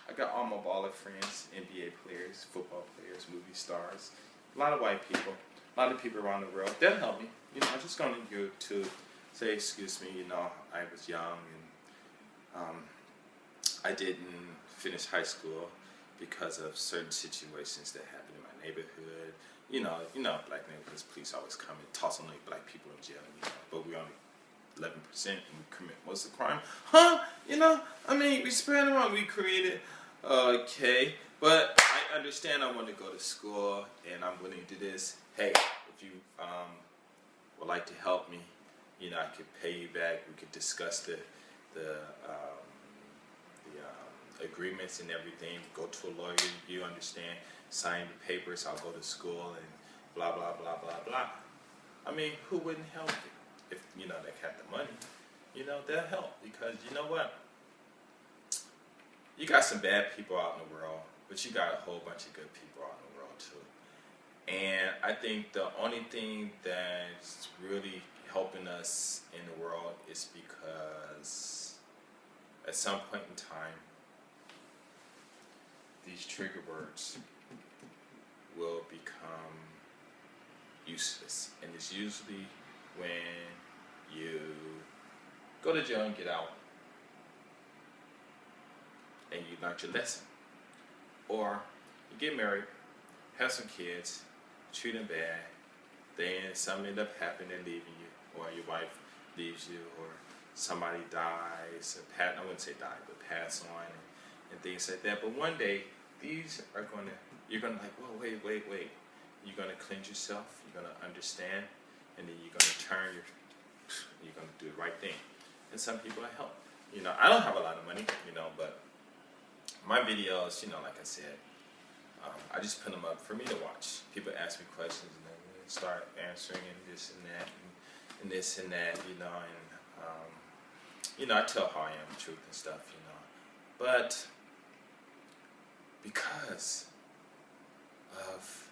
I got all my baller friends, NBA players, football players, movie stars, a lot of white people, a lot of people around the world. They'll help me. I'm just going to go to say, excuse me, I was young and I didn't finish high school because of certain situations that happened in my neighborhood. Black neighborhoods, police always come and toss only black people in jail, but we only 11% and we commit most of the crime. We spread around, we created, okay, but I understand I want to go to school and I'm willing to do this. Hey, if you would like to help me, I could pay you back, we could discuss the agreements and everything, go to a lawyer, you understand, sign the papers, I'll go to school and blah, blah, blah, blah, blah. Who wouldn't help you? If, they have the money, they'll help because you know what? You got some bad people out in the world, but you got a whole bunch of good people out in the world too. And I think the only thing that's really helping us in the world is because at some point in time, these trigger words will become useless. And it's usually when you go to jail and get out and you learn your lesson. Or you get married, have some kids, treat them bad, then something end up happening and leaving you, or your wife leaves you, or somebody dies, I wouldn't say die, but pass on, and things like that. But one day, these are you're going to like, whoa, wait. You're going to cleanse yourself, you're going to understand, and then you're going to you're going to do the right thing. And some people I help. I don't have a lot of money, but my videos, like I said, I just put them up for me to watch. People ask me questions and then start answering and this and that and this and that, and I tell how I am, the truth and stuff, But because of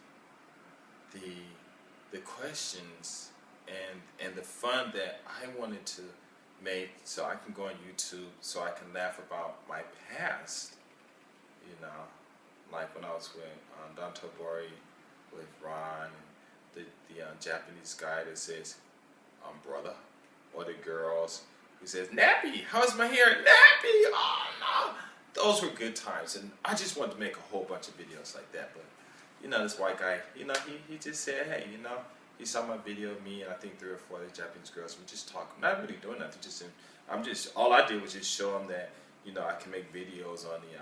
the questions and the fun that I wanted to make, so I can go on YouTube, so I can laugh about my past, like when I was with Don Tobori, with Ron, and the Japanese guy that says, brother, or the girls who says, nappy, how's my hair? Nappy, oh no. Those were good times, and I just wanted to make a whole bunch of videos like that, but this white guy, he just said, hey, he saw my video of me and I think 3 or 4 other Japanese girls. We just talking, not really doing nothing. All I did was just show them that, I can make videos on the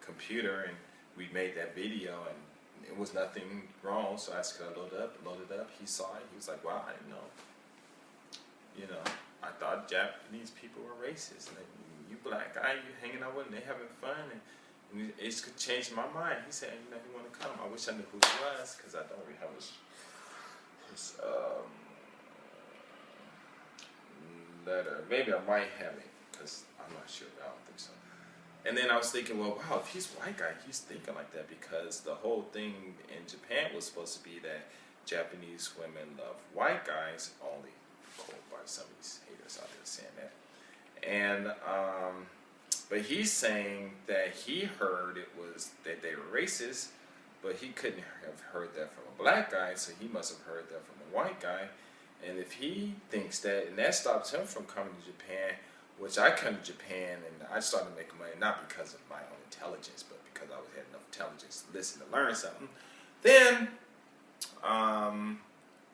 computer, and we made that video, and it was nothing wrong. So I asked, could I load it up. He saw it. He was like, wow, I didn't know. You know, I thought Japanese people were racist. And you black guy, you hanging out with them, they having fun, and it's changed my mind. He said, you know, he want to come. I wish I knew who he was, because I don't really have his letter. Maybe I might have it, because I'm not sure. I don't think so. And then I was thinking, well, wow, if he's a white guy, he's thinking like that, because the whole thing in Japan was supposed to be that Japanese women love white guys only. Quote by some of these haters out there saying that. And but he's saying that he heard it was that they were racist, but he couldn't have heard that from a black guy, so he must have heard that from a white guy. And if he thinks that, and that stops him from coming to Japan, which I come to Japan and I started making money not because of my own intelligence, but because I had enough intelligence to listen to learn something. Then,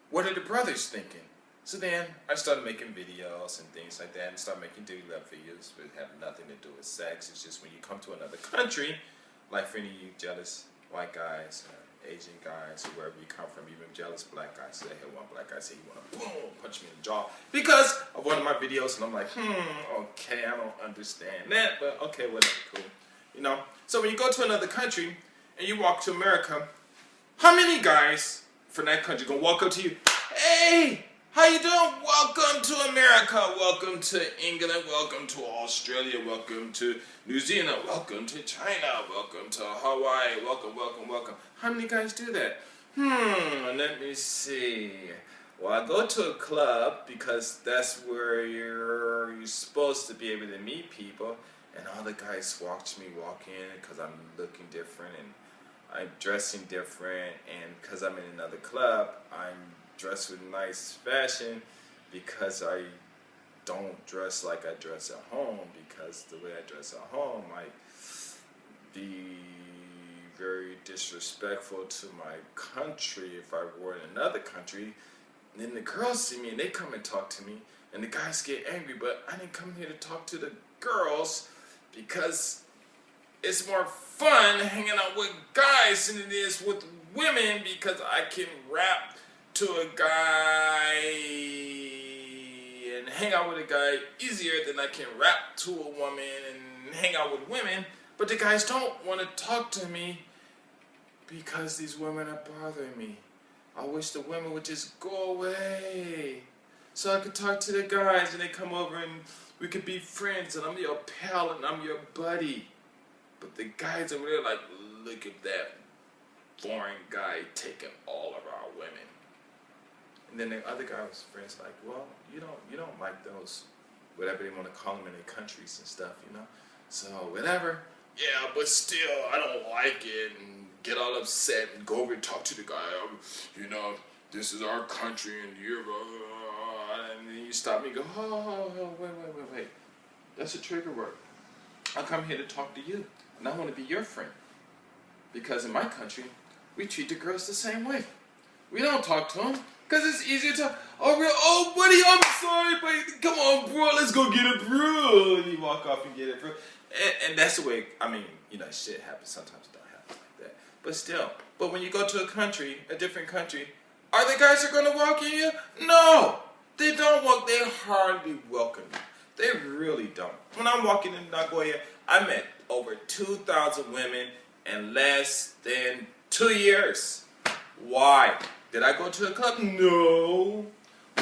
what are the brothers thinking? So then I started making videos and things like that, and started making daily love videos, but it had nothing to do with sex. It's just when you come to another country, like for any of you jealous white guys, Asian guys, wherever you come from, even jealous black guys. So they had one black guy say he want to boom punch me in the jaw because of one of my videos, and I'm like, okay, I don't understand that, but okay, whatever, cool. You know. So when you go to another country and you walk to America, how many guys from that country gonna walk up to you? Hey, how you doing? Welcome to America. Welcome to England. Welcome to Australia. Welcome to New Zealand. Welcome to China. Welcome to Hawaii. Welcome, welcome, welcome. How many guys do that? Let me see. Well, I go to a club because that's where you're supposed to be able to meet people. And all the guys watch me walk in because I'm looking different and I'm dressing different. And because I'm in another club, I'm dressed with nice fashion because I don't dress like I dress at home, because the way I dress at home might be very disrespectful to my country if I were in another country. And then the girls see me and they come and talk to me, and the guys get angry, but I didn't come here to talk to the girls because it's more fun hanging out with guys than it is with women, because I can rap to a guy and hang out with a guy easier than I can rap to a woman and hang out with women. But the guys don't want to talk to me because these women are bothering me. I wish the women would just go away so I could talk to the guys and they come over and we could be friends and I'm your pal and I'm your buddy. But the guys over there like, look at that foreign guy taking all of our women. And then the other guy was friends like, well, you don't like those, whatever they want to call them in their countries and stuff, you know. So whatever. Yeah, but still, I don't like it, and get all upset and go over and talk to the guy. You know, this is our country, and you're, and then you stop me and go, oh, wait. That's a trigger word. I come here to talk to you, and I want to be your friend. Because in my country, we treat the girls the same way. We don't talk to them. Because it's easier to, oh, buddy, I'm sorry, but come on, bro, let's go get it, bro. And you walk off and get it, bro. And that's the way, I mean, you know, shit happens. Sometimes it don't happen like that. But still, but when you go to a country, a different country, are the guys that are going to welcome you? No, they don't walk, they hardly welcome you. They really don't. When I'm walking in Nagoya, I met over 2,000 women in less than 2 years. Why? Did I go to a club? No.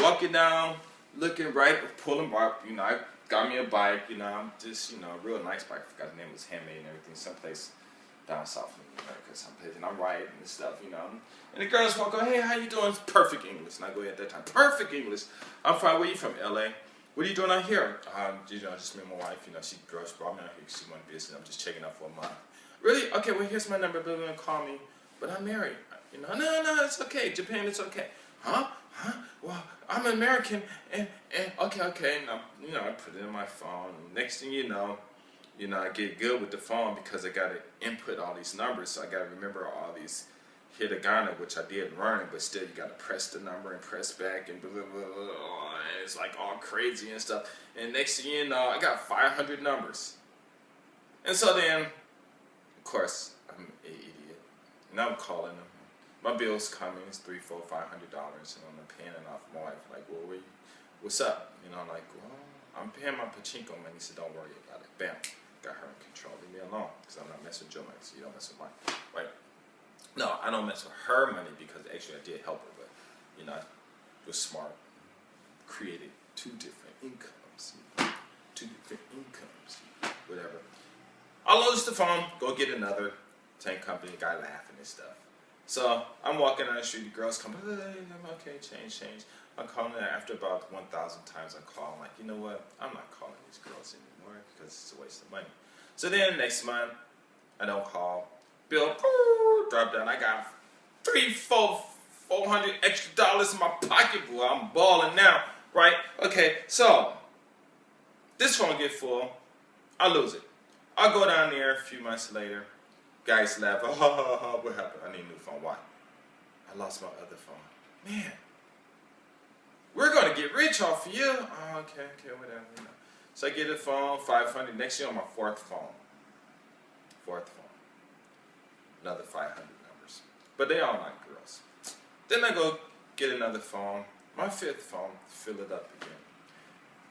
Walking down, looking right, pulling up, you know, I got me a bike, you know, I'm just, you know, a real nice bike. I forgot the name, was handmade and everything, someplace down south in America, someplace, and I'm riding and stuff, you know. And the girls walk on, hey, how you doing? It's perfect English. And I go at that time, perfect English. I'm fine, where you from, LA? What are you doing out here? You know, just me and my wife, you know, she brought me out here because she wanted business. I'm just checking out for a month. Really? Okay, well, here's my number, but don't call me. But I'm married. You know, no, it's okay. Japan, it's okay. Huh? Well, I'm American, and okay. And you know, I put it in my phone. Next thing you know, I get good with the phone because I got to input all these numbers. So I got to remember all these hiragana, which I did learn, but still you got to press the number and press back and blah, blah, blah, blah, and it's like all crazy and stuff. And next thing you know, I got 500 numbers. And so then, of course, I'm an idiot. And I'm calling them. My bill's coming. It's $300, $400, $500, and I'm paying it off. My wife like, well, what's up? You know, I'm like, well, I'm paying my pachinko money. He said, don't worry about it. Bam, got her in control. Leave me alone, because I'm not messing with your money. So you don't mess with mine, right? No, I don't mess with her money because actually I did help her, but you know, I was smart. Created two different incomes, whatever. I lose the phone, go get another. Tank company, guy laughing and stuff. So I'm walking down the street, the girls come, hey, I'm okay, change. I'm calling her after about 1,000 times I call. I'm like, you know what? I'm not calling these girls anymore because it's a waste of money. So then next month, I don't call. Bill, drop down. I got $400 extra in my pocket, boy. I'm balling now, right? Okay, so this phone get full. I lose it. I go down there a few months later. Guys laugh. Oh, what happened? I need a new phone. Why? I lost my other phone. Man, we're gonna get rich off of you. Oh, okay, whatever. You know. So I get a phone, 500. Next year on my fourth phone. Another 500 numbers. But they all like girls. Then I go get another phone. My fifth phone, fill it up again.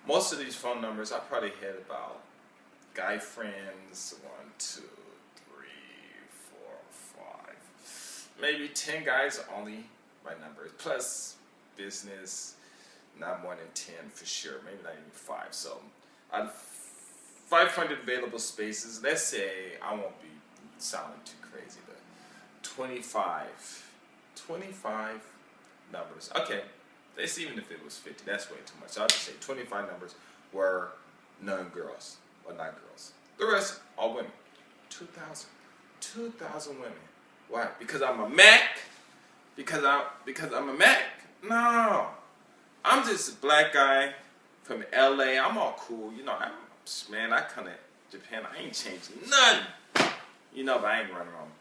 Most of these phone numbers, I probably had about guy friends, 1, 2, 3, 4, 5, maybe 10 guys only my numbers, plus business, not more than 10 for sure, maybe not even 5. So out of 500 available spaces, let's say, I won't be sounding too crazy, but 25 numbers. Okay, that's even if it was 50, that's way too much. So I'll just say 25 numbers were non-girls. Or not girls. The rest, all women. 2,000 women. Why? Because I'm a Mac? Because I'm a Mac? No. I'm just a black guy from LA. I'm all cool. You know, I come to Japan. I ain't changing nothing. You know, but I ain't running around,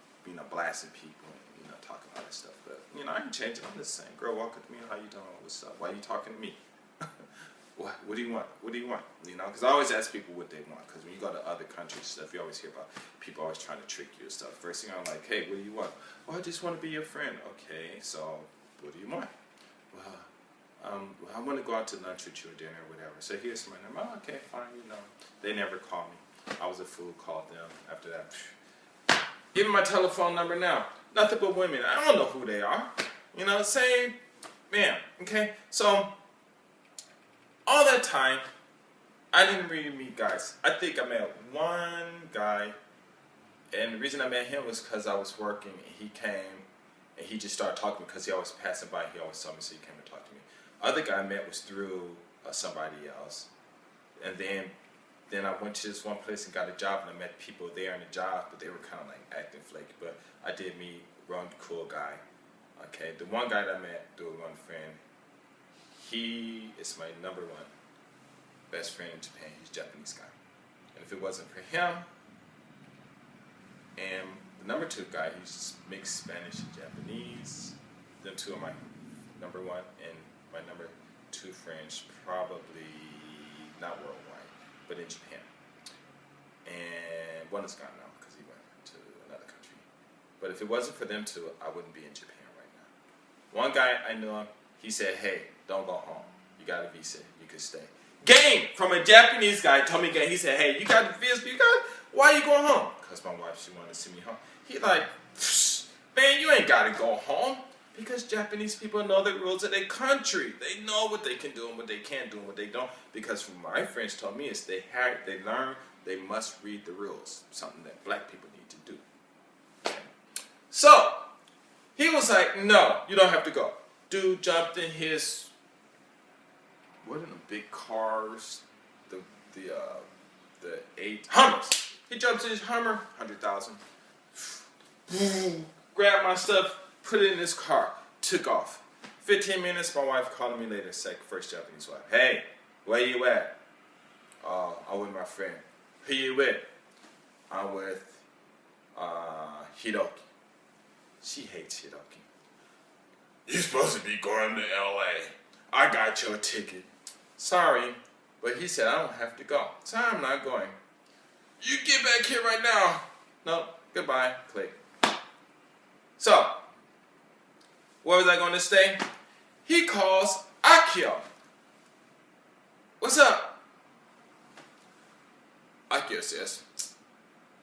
blasting people and, talking all this stuff. But, I ain't changing. I'm just saying, girl, walk up to me. How you doing? What's up? Why are you talking to me? What do you want? What do you want? Because I always ask people what they want. Because when you go to other countries and stuff, you always hear about people always trying to trick you and stuff. First thing I'm like, hey, what do you want? Oh, I just want to be your friend. Okay, so what do you want? Well, I want to go out to lunch with you or dinner or whatever. So here's my number. Oh, okay, fine. They never call me. I was a fool. Called them after that. Give me my telephone number now. Nothing but women. I don't know who they are. Same man. Okay, so. All that time, I didn't really meet guys. I think I met one guy, and the reason I met him was because I was working, and he came, and he just started talking because he always passing by. He always saw me, so he came and talked to me. Other guy I met was through somebody else, and then I went to this one place and got a job, and I met people there in the job, but they were kind of like acting flaky. But I did meet one cool guy. Okay, the one guy that I met through one friend. He is my number one best friend in Japan. He's a Japanese guy. And if it wasn't for him, and the number 2 guy, he's mixed Spanish and Japanese. Them two are my number 1 and my number 2 friends, probably not worldwide, but in Japan. And one is gone now because he went to another country. But if it wasn't for them two, I wouldn't be in Japan right now. One guy I knew him, he said, hey, don't go home. You got a visa. You can stay. Game from a Japanese guy told me, he said, hey, you got the visa? Why are you going home? Because my wife, she wanted to see me home. He like, man, you ain't got to go home. Because Japanese people know the rules of their country. They know what they can do and what they can't do and what they don't. Because from my friends told me is they learn, they must read the rules. Something that black people need to do. Okay. So, he was like, no, you don't have to go. Dude jumped in his, what are the big cars, the 8 Hummers. He jumped in his Hummer, 100,000. Grabbed my stuff, put it in his car, took off. 15 minutes, my wife called me later, first Japanese wife. Hey, where you at? I'm with my friend. Who you with? I'm with Hiroki. She hates Hiroki. You're supposed to be going to LA. I got your ticket. Sorry, but he said I don't have to go. So I'm not going. You get back here right now. No, goodbye. Click. So, where was I going to stay? He calls Akio. What's up? Akio says,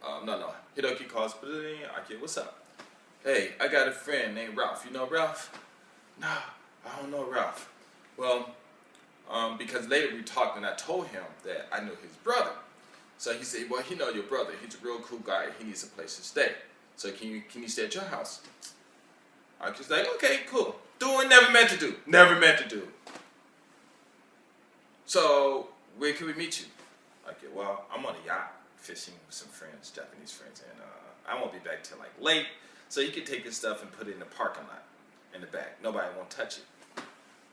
no. Hidoki calls Akio, what's up? Hey, I got a friend named Ralph. You know Ralph? No, I don't know Ralph. Well, because later we talked and I told him that I knew his brother. So he said, well, you know your brother. He's a real cool guy. He needs a place to stay. So can you stay at your house? I was like, okay, cool. Doing never meant to do. Never meant to do. So where can we meet you? Okay, well, I'm on a yacht fishing with some friends, Japanese friends, and I won't be back till like late. So you can take your stuff and put it in the parking lot in the back. Nobody won't touch it.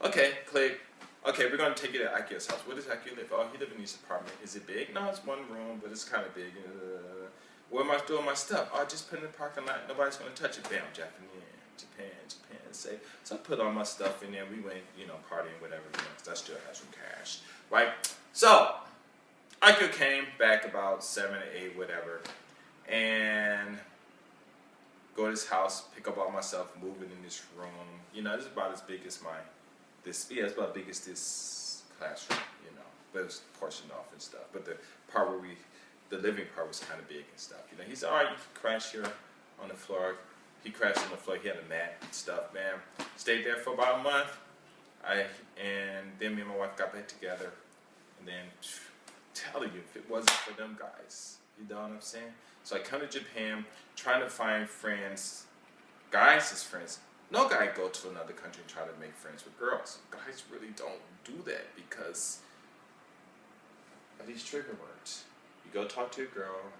Okay, click. Okay, we're gonna take it at Akio's house. Where does Akio live? Oh, he lives in his apartment. Is it big? No, it's one room, but it's kind of big. Where am I doing my stuff? Oh, just put it in the parking lot. Nobody's gonna touch it. Bam, Japan. Say. So I put all my stuff in there. We went, partying, whatever. I still have some cash, right? So Akio came back about 7 or 8, whatever, and go to his house, pick up all my stuff, move it in this room. This is about as big as it's about as big as this classroom, but it was portioned off and stuff. But the part where the living part was kind of big and stuff. He said, all right, you can crash here on the floor. He crashed on the floor. He had a mat and stuff, man. Stayed there for about a month. And then me and my wife got back together. And then, telling you, if it wasn't for them guys, you know what I'm saying? So I come to Japan, trying to find friends, guys as friends. No guy go to another country and try to make friends with girls. Guys really don't do that because of these trigger words. You go talk to a girl.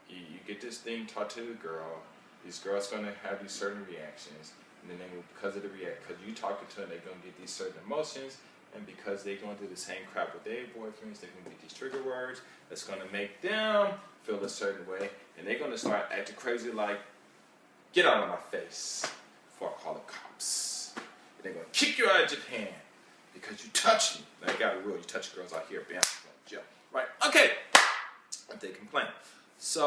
You get this thing taught to the girl. These girls going to have these certain reactions, and then because you talking to them, they're going to get these certain emotions, and because they're going to do the same crap with their boyfriends, they're going to get these trigger words that's going to make them feel a certain way, and they're going to start acting crazy like, get out of my face before I call the cops. And they're going to kick you out of Japan because you touched me. I got a rule: you touch girls out here, bam, jail. Right? Okay. If they complain. So,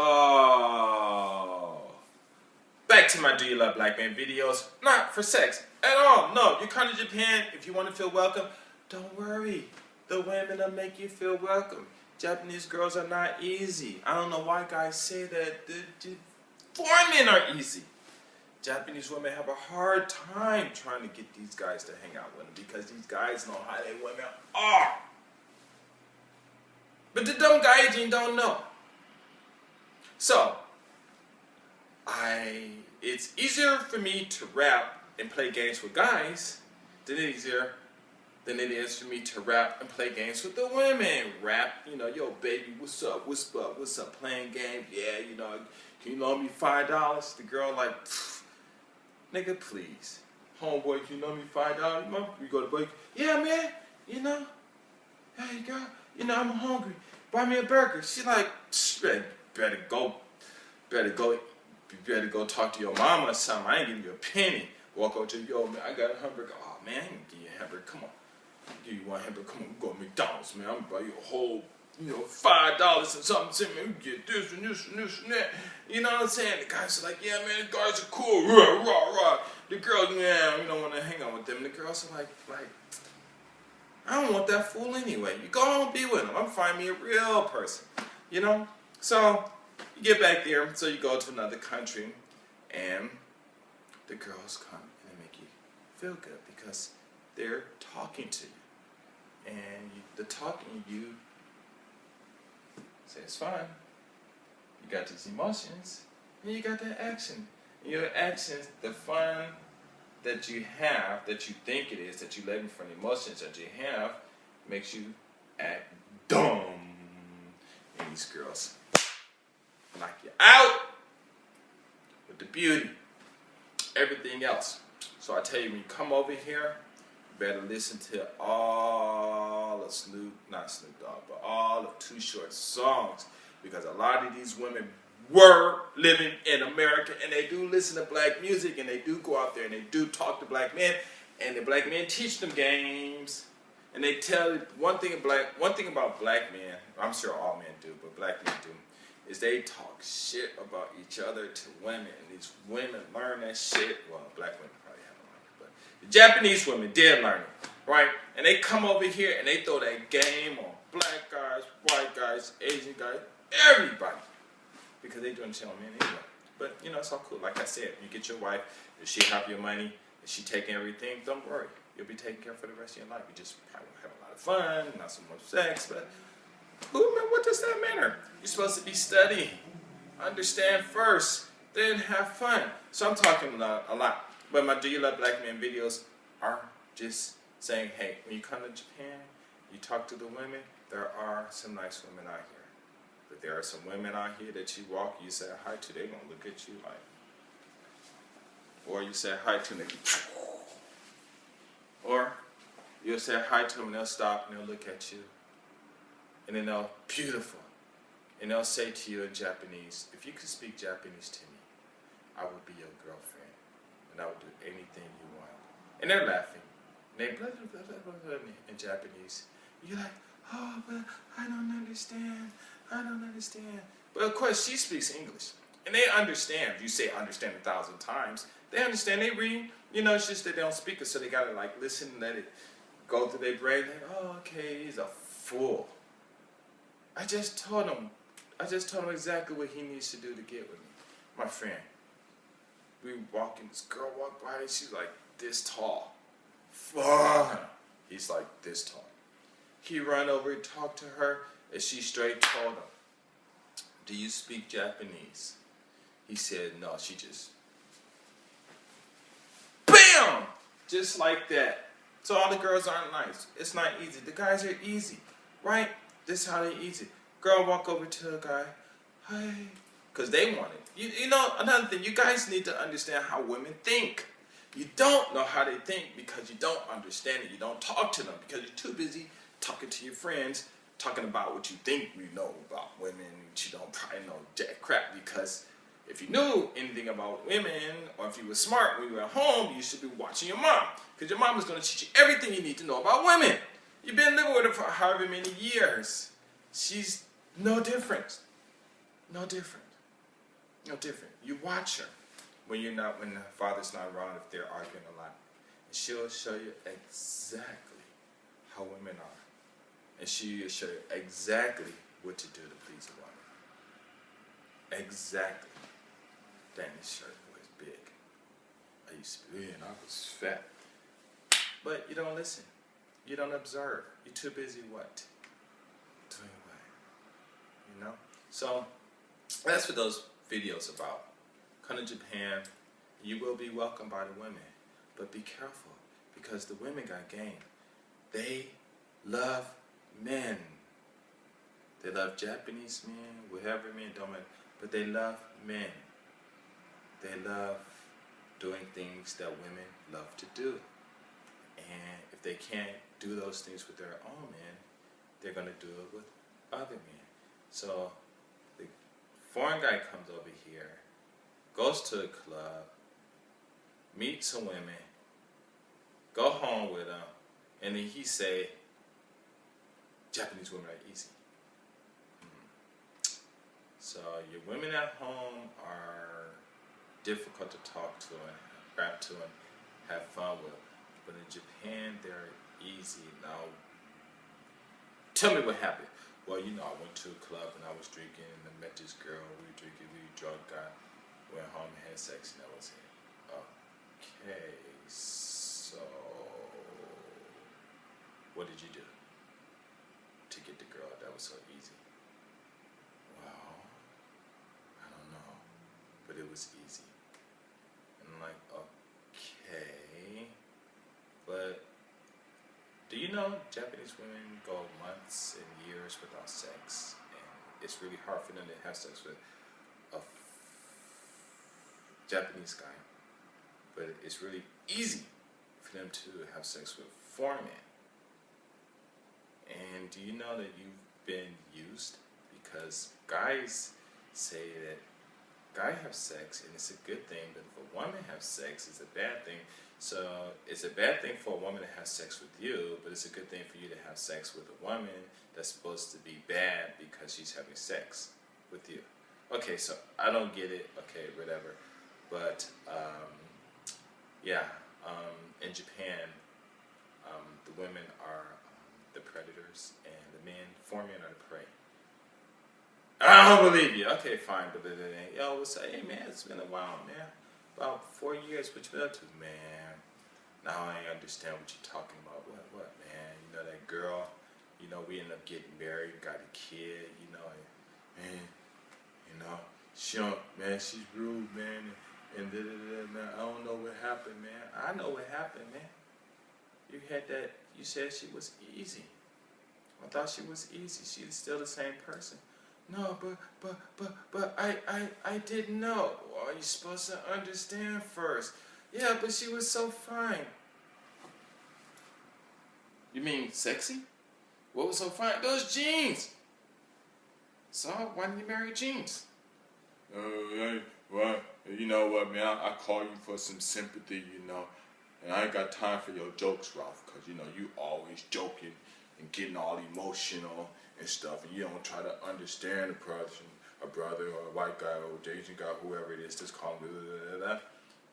back to my Do You Love Black Men videos. Not for sex at all. No, you come to Japan, if you want to feel welcome, don't worry. The women will make you feel welcome. Japanese girls are not easy. I don't know why guys say that the foreign men are easy. Japanese women have a hard time trying to get these guys to hang out with them because these guys know how they women are. But the dumb gaijin don't know. So, it's easier for me to rap and play games with guys than it is for me to rap and play games with the women. Rap, yo baby, what's up, playing games, yeah, can you loan me $5? The girl like, nigga, please. Homeboy, can you loan me $5? We go to break, yeah man, hey girl, I'm hungry, buy me a burger. She like, better go talk to your mama or something. I ain't give you a penny. Walk over to yo man, I got a hamburger. Oh man, I ain't gonna give you a hamburger. Come on. I'll give you one hamburger. Come on, we go to McDonald's, man. I'm gonna buy you a whole, $5 and something. Man, we get this and this and this and that. You know what I'm saying? The guys are like, yeah man, the guys are cool. Rah, rah, rah. The girls, yeah, we don't want to hang out with them. The girls are like, I don't want that fool anyway. You go home, be with him. I'm find me a real person. So you get back there, so you go to another country, and the girls come and they make you feel good because they're talking to you. And the talking, you say it's fine. You got these emotions, and you got that action. And your actions, the fun that you have, that you think it is, that you let in from the emotions that you have, makes you act dumb. And these girls knock you out with the beauty, everything else. So I tell you, when you come over here, you better listen to all of not Snoop Dogg, but all of Too Short's songs, because a lot of these women were living in America, and they do listen to black music, and they do go out there and they do talk to black men, and the black men teach them games, and they tell one thing about black men. I'm sure all men do, but black men do. is they talk shit about each other to women. And these women learn that shit. Well, black women probably haven't learned it, but the Japanese women did learn it, right? And they come over here and they throw that game on black guys, white guys, Asian guys, everybody. Because they doing shit on men anyway. But, you know, it's all cool. Like I said, you get your wife, if she have your money, if she taking everything, don't worry. You'll be taken care of for the rest of your life. You just probably have a lot of fun, not so much sex, but what does that matter? You're supposed to be studying. Understand first, then have fun. So I'm talking a lot. But my Do You Love Black Men videos are just saying, hey, when you come to Japan, you talk to the women, there are some nice women out here. But there are some women out here that you walk, you say hi to, they're going to look at you like, or you say hi to them, or you'll say hi to them and they'll stop and they'll look at you. And then they'll, beautiful. And they'll say to you in Japanese, if you could speak Japanese to me, I would be your girlfriend. And I would do anything you want. And they're laughing. And they blah, blah, blah, blah, blah, in Japanese. You're like, oh, but I don't understand. I don't understand. But of course, she speaks English. And they understand. If you say understand 1,000 times, they understand. They read. You know, it's just that they don't speak it, so they got to like listen and let it go through their brain. Like, oh, okay, he's a fool. I just told him exactly what he needs to do to get with me. My friend, we walking, this girl walked by and she's like this tall. Fun. He's like this tall. He ran over and talked to her and she straight told him, do you speak Japanese? He said, no, she just, BAM! Just like that. So all the girls aren't nice. It's not easy. The guys are easy, right? This is how they easy. Girl walk over to a guy, hey, because they want it. You know, another thing, you guys need to understand how women think. You don't know how they think because you don't understand it. You don't talk to them because you're too busy talking to your friends, talking about what you think you know about women, but you don't probably know jack crap. Because if you knew anything about women, or if you were smart when you were at home, you should be watching your mom. Because your mom is going to teach you everything you need to know about women. You've been living with her for however many years. She's no different. No different. No different. You watch her when the father's not around, if they're arguing a lot. And she'll show you exactly how women are. And she'll show you exactly what to do to please a woman. Exactly. Danny's shirt was big. I used to be big and I was fat. But you don't listen. You don't observe. You're too busy what? Doing what? You know? So, that's what those videos about. Come to Japan, you will be welcomed by the women. But be careful, because the women got game. They love men. They love Japanese men, whatever men, don't matter. But they love men. They love doing things that women love to do. And if they can't do those things with their own men, they're going to do it with other men. So the foreign guy comes over here, goes to a club, meets some women, go home with them, and then he say, Japanese women are easy. So your women at home are difficult to talk to and rap to and have fun with. But in Japan, they're easy. Now, tell me what happened. Well, you know, I went to a club and I was drinking and I met this girl. We were drinking, we were drunk, went home and had sex, and that was it. Okay, so what did you do to get the girl that was so easy? Well, I don't know, but it was easy. And I'm like, okay, but do you know Japanese women go months and years without sex, and it's really hard for them to have sex with a Japanese guy, but it's really easy for them to have sex with foreign men. And do you know that you've been used? Because guys say that guys have sex and it's a good thing, but if a woman has sex, it's a bad thing. So it's a bad thing for a woman to have sex with you, but it's a good thing for you to have sex with a woman that's supposed to be bad because she's having sex with you. Okay, so I don't get it. Okay, whatever. But yeah, in Japan, the women are the predators and the men, 4 men are the prey. I don't believe you. Okay, fine. But yo, what's up? Hey man, it's been a while, man. About 4 years. What you been up to, man? Now I understand what you're talking about. What, man? You know that girl. You know we ended up getting married, got a kid. You know, and, man. You know, she don't, man. She's rude, man. And man. I don't know what happened, man. I know what happened, man. You had that. You said she was easy. I thought she was easy. She's still the same person. No, but I didn't know. Well, you're supposed to understand first. Yeah, but she was so fine. You mean sexy? What was so fine? Those jeans. So why didn't you marry jeans? Well, you know what, man? I call you for some sympathy, you know. And I ain't got time for your jokes, Ralph, because, you know, you always joking and getting all emotional and stuff, and you don't try to understand a brother or a white guy or a Asian guy, whoever it is, just call him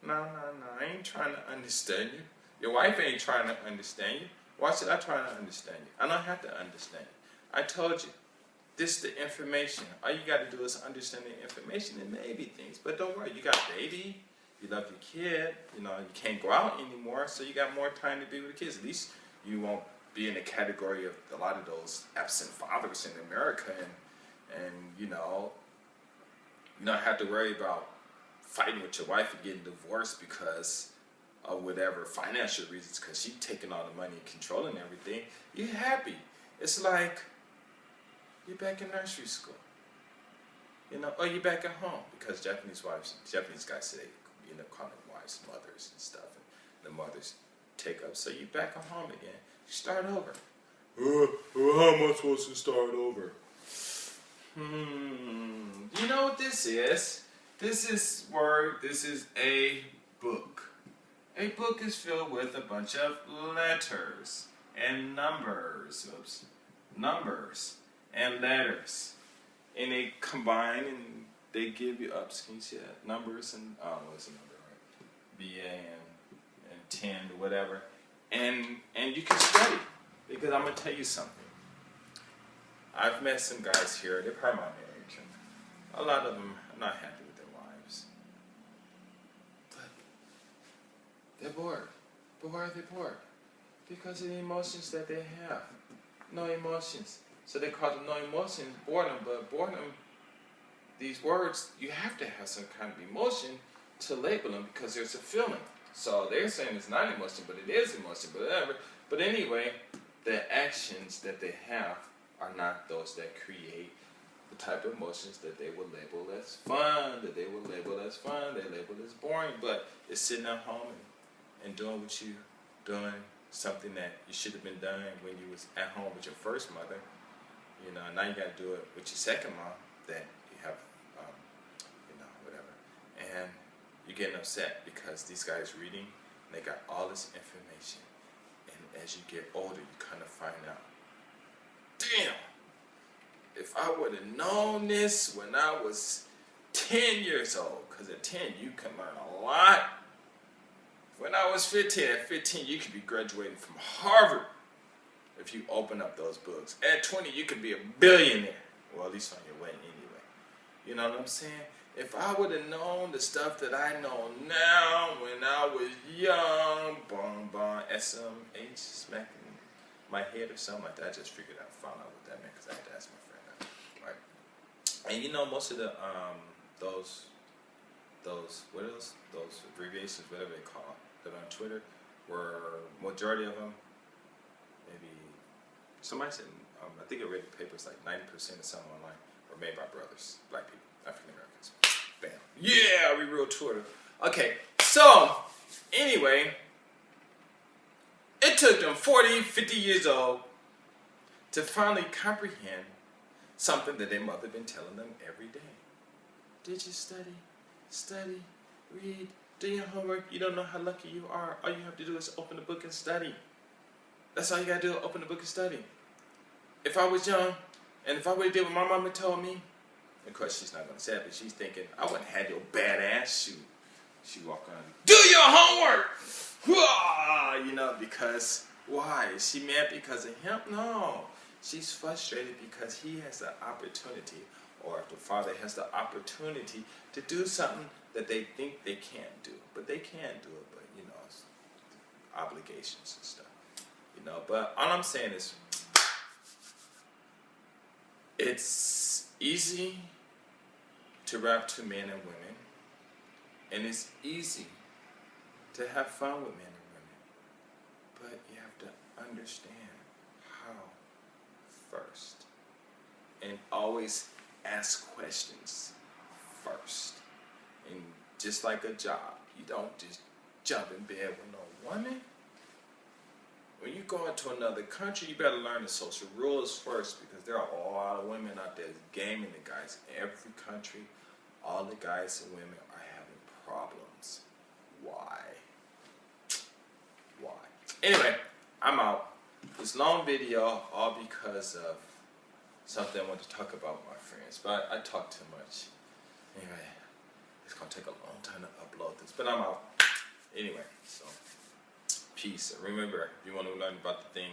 No, I ain't trying to understand you. Your wife ain't trying to understand you. Why should I try to understand you? I don't have to understand you. I told you, this is the information. All you got to do is understand the information and maybe things. But don't worry, you got a baby, you love your kid, you know, you can't go out anymore, so you got more time to be with the kids. At least you won't be in the category of a lot of those absent fathers in America, and you know, you don't have to worry about fighting with your wife and getting divorced because of whatever financial reasons, because she's taking all the money and controlling everything. You're happy. It's like you're back in nursery school, you know, or you're back at home, because Japanese guys say, you know, call them wives mothers and stuff, and the mothers take up. So you're back at home again. You start over. How am I supposed to start over? You know what this is? This is a book. A book is filled with a bunch of letters and numbers. Numbers and letters. And they combine and they give you ups. Can you see that? Numbers and, I don't know what's the number, right? BA and 10 or whatever. And you can study. Because I'm going to tell you something. I've met some guys here, they're probably my age. A lot of them are not happy with their wives. But they're bored. But why are they bored? Because of the emotions that they have. No emotions. So they call them no emotions, boredom. But boredom, these words, you have to have some kind of emotion to label them because there's a feeling. So they're saying it's not emotion, but it is emotion, but whatever. But anyway, the actions that they have are not those that create the type of emotions that they would label as fun, they label as boring, but it's sitting at home and doing what you doing, something that you should have been doing when you was at home with your first mother. You know, now you got to do it with your second mom that you have, you know, whatever. And you're getting upset because these guys reading, they got all this information. And as you get older, you kind of find out, damn, if I would have known this when I was 10 years old, because at 10 you can learn a lot. When I was 15, at 15 you could be graduating from Harvard if you open up those books. At 20 you could be a billionaire, well, at least on your way anyway. You know what I'm saying? If I would have known the stuff that I know now when I was young, SMH smacking my head or something like that. I just figured out, found out what that meant because I had to ask my friend that. Right. And you know, most of the those abbreviations, whatever they call that on Twitter, were majority of them. Maybe somebody said, I think I read the papers, like 90% of some online were made by brothers, black people, African Americans. Bam. Yeah, we ruled Twitter. Okay, so anyway, it took them 40, 50 years old to finally comprehend something that their mother been telling them every day. Did you study? Study, read, do your homework. You don't know how lucky you are. All you have to do is open the book and study. That's all you gotta do, open the book and study. If I was young, and if I would have did what my mama told me, Of course, she's not gonna say it, but she's thinking, I wouldn't have your badass shoe. She walk around, do your homework. You know, because why? Is she mad because of him? No. She's frustrated because he has the opportunity, or if the father has the opportunity to do something that they think they can't do. But they can do it, but you know, it's obligations and stuff. You know, but all I'm saying is it's easy to rap to men and women, and it's easy to have fun with men and women, but you have to understand how first, and always ask questions first. And just like a job, you don't just jump in bed with no woman. When you go into another country, you better learn the social rules first, because there are a lot of women out there gaming the guys. In every country, all the guys and women are having problems. Why? Anyway, I'm out. This long video, all because of something I want to talk about with my friends, but I talk too much. Anyway, it's gonna take a long time to upload this, but I'm out. Anyway, so peace. Remember, if you want to learn about the thing,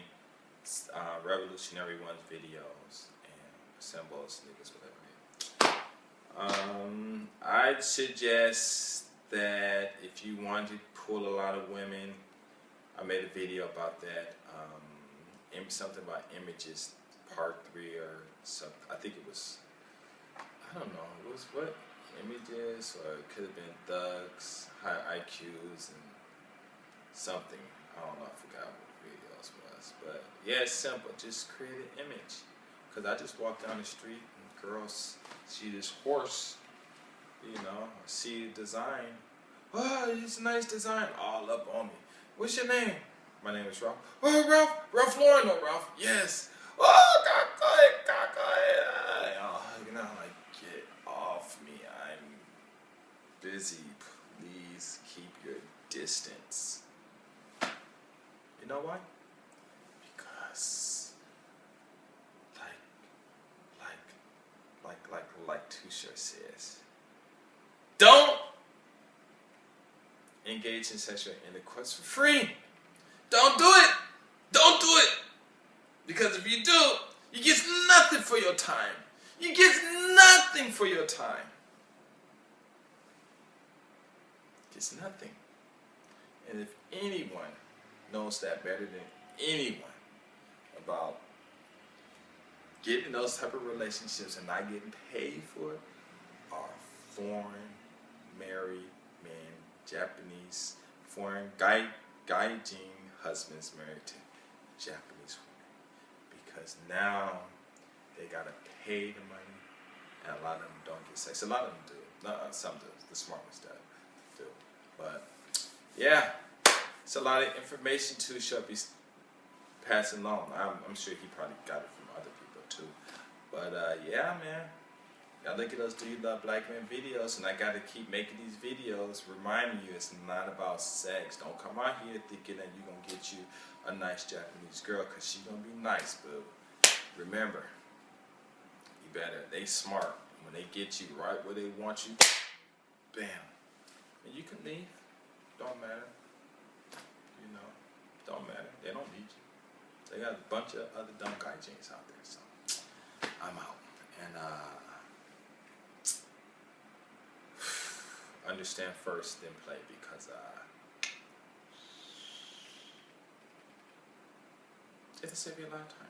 Revolutionary Ones videos and symbols, niggas, whatever. I'd suggest that if you want to pull a lot of women, I made a video about that. Something about images, part 3 or something. I think it was, I don't know, it was what? Images, or it could have been thugs, high IQs, and something. I don't know, I forgot what the videos was. But yeah, it's simple. Just create an image. Because I just walk down the street and girls see this horse, you know, see the design. Oh, it's a nice design. All up on me. What's your name? My name is Ralph. Oh, Ralph Lauren. Oh, Ralph. Yes. Oh, God. Oh, you know, like, get off me. I'm busy. Please keep your distance. You know why? Because, like Tusha says, don't engage in sexual intercourse for free. Don't do it. Don't do it. Because if you do, you get nothing for your time. You get nothing for your time. It's nothing. And if anyone knows that better than anyone about getting those type of relationships and not getting paid for it, are foreign married men, Japanese, foreign gaijin husbands married to Japanese women. Because now they gotta pay the money, and a lot of them don't get sex. A lot of them do. Not some do. The smart ones do. But yeah, it's a lot of information too. Should be passing along. I'm sure he probably got it from other people too. But yeah, man. Gotta look at those Do You Love Black Men videos, and I gotta keep making these videos reminding you it's not about sex. Don't come out here thinking that you're gonna get you a nice Japanese girl, because she's gonna be nice, boo. Remember, you better, they smart. When they get you right where they want you, bam. And you can leave. Don't matter. You know, don't matter. They don't need you. They got a bunch of other dumb gaijins out there, so I'm out. And understand first, then play, because it'll save you a lot of time.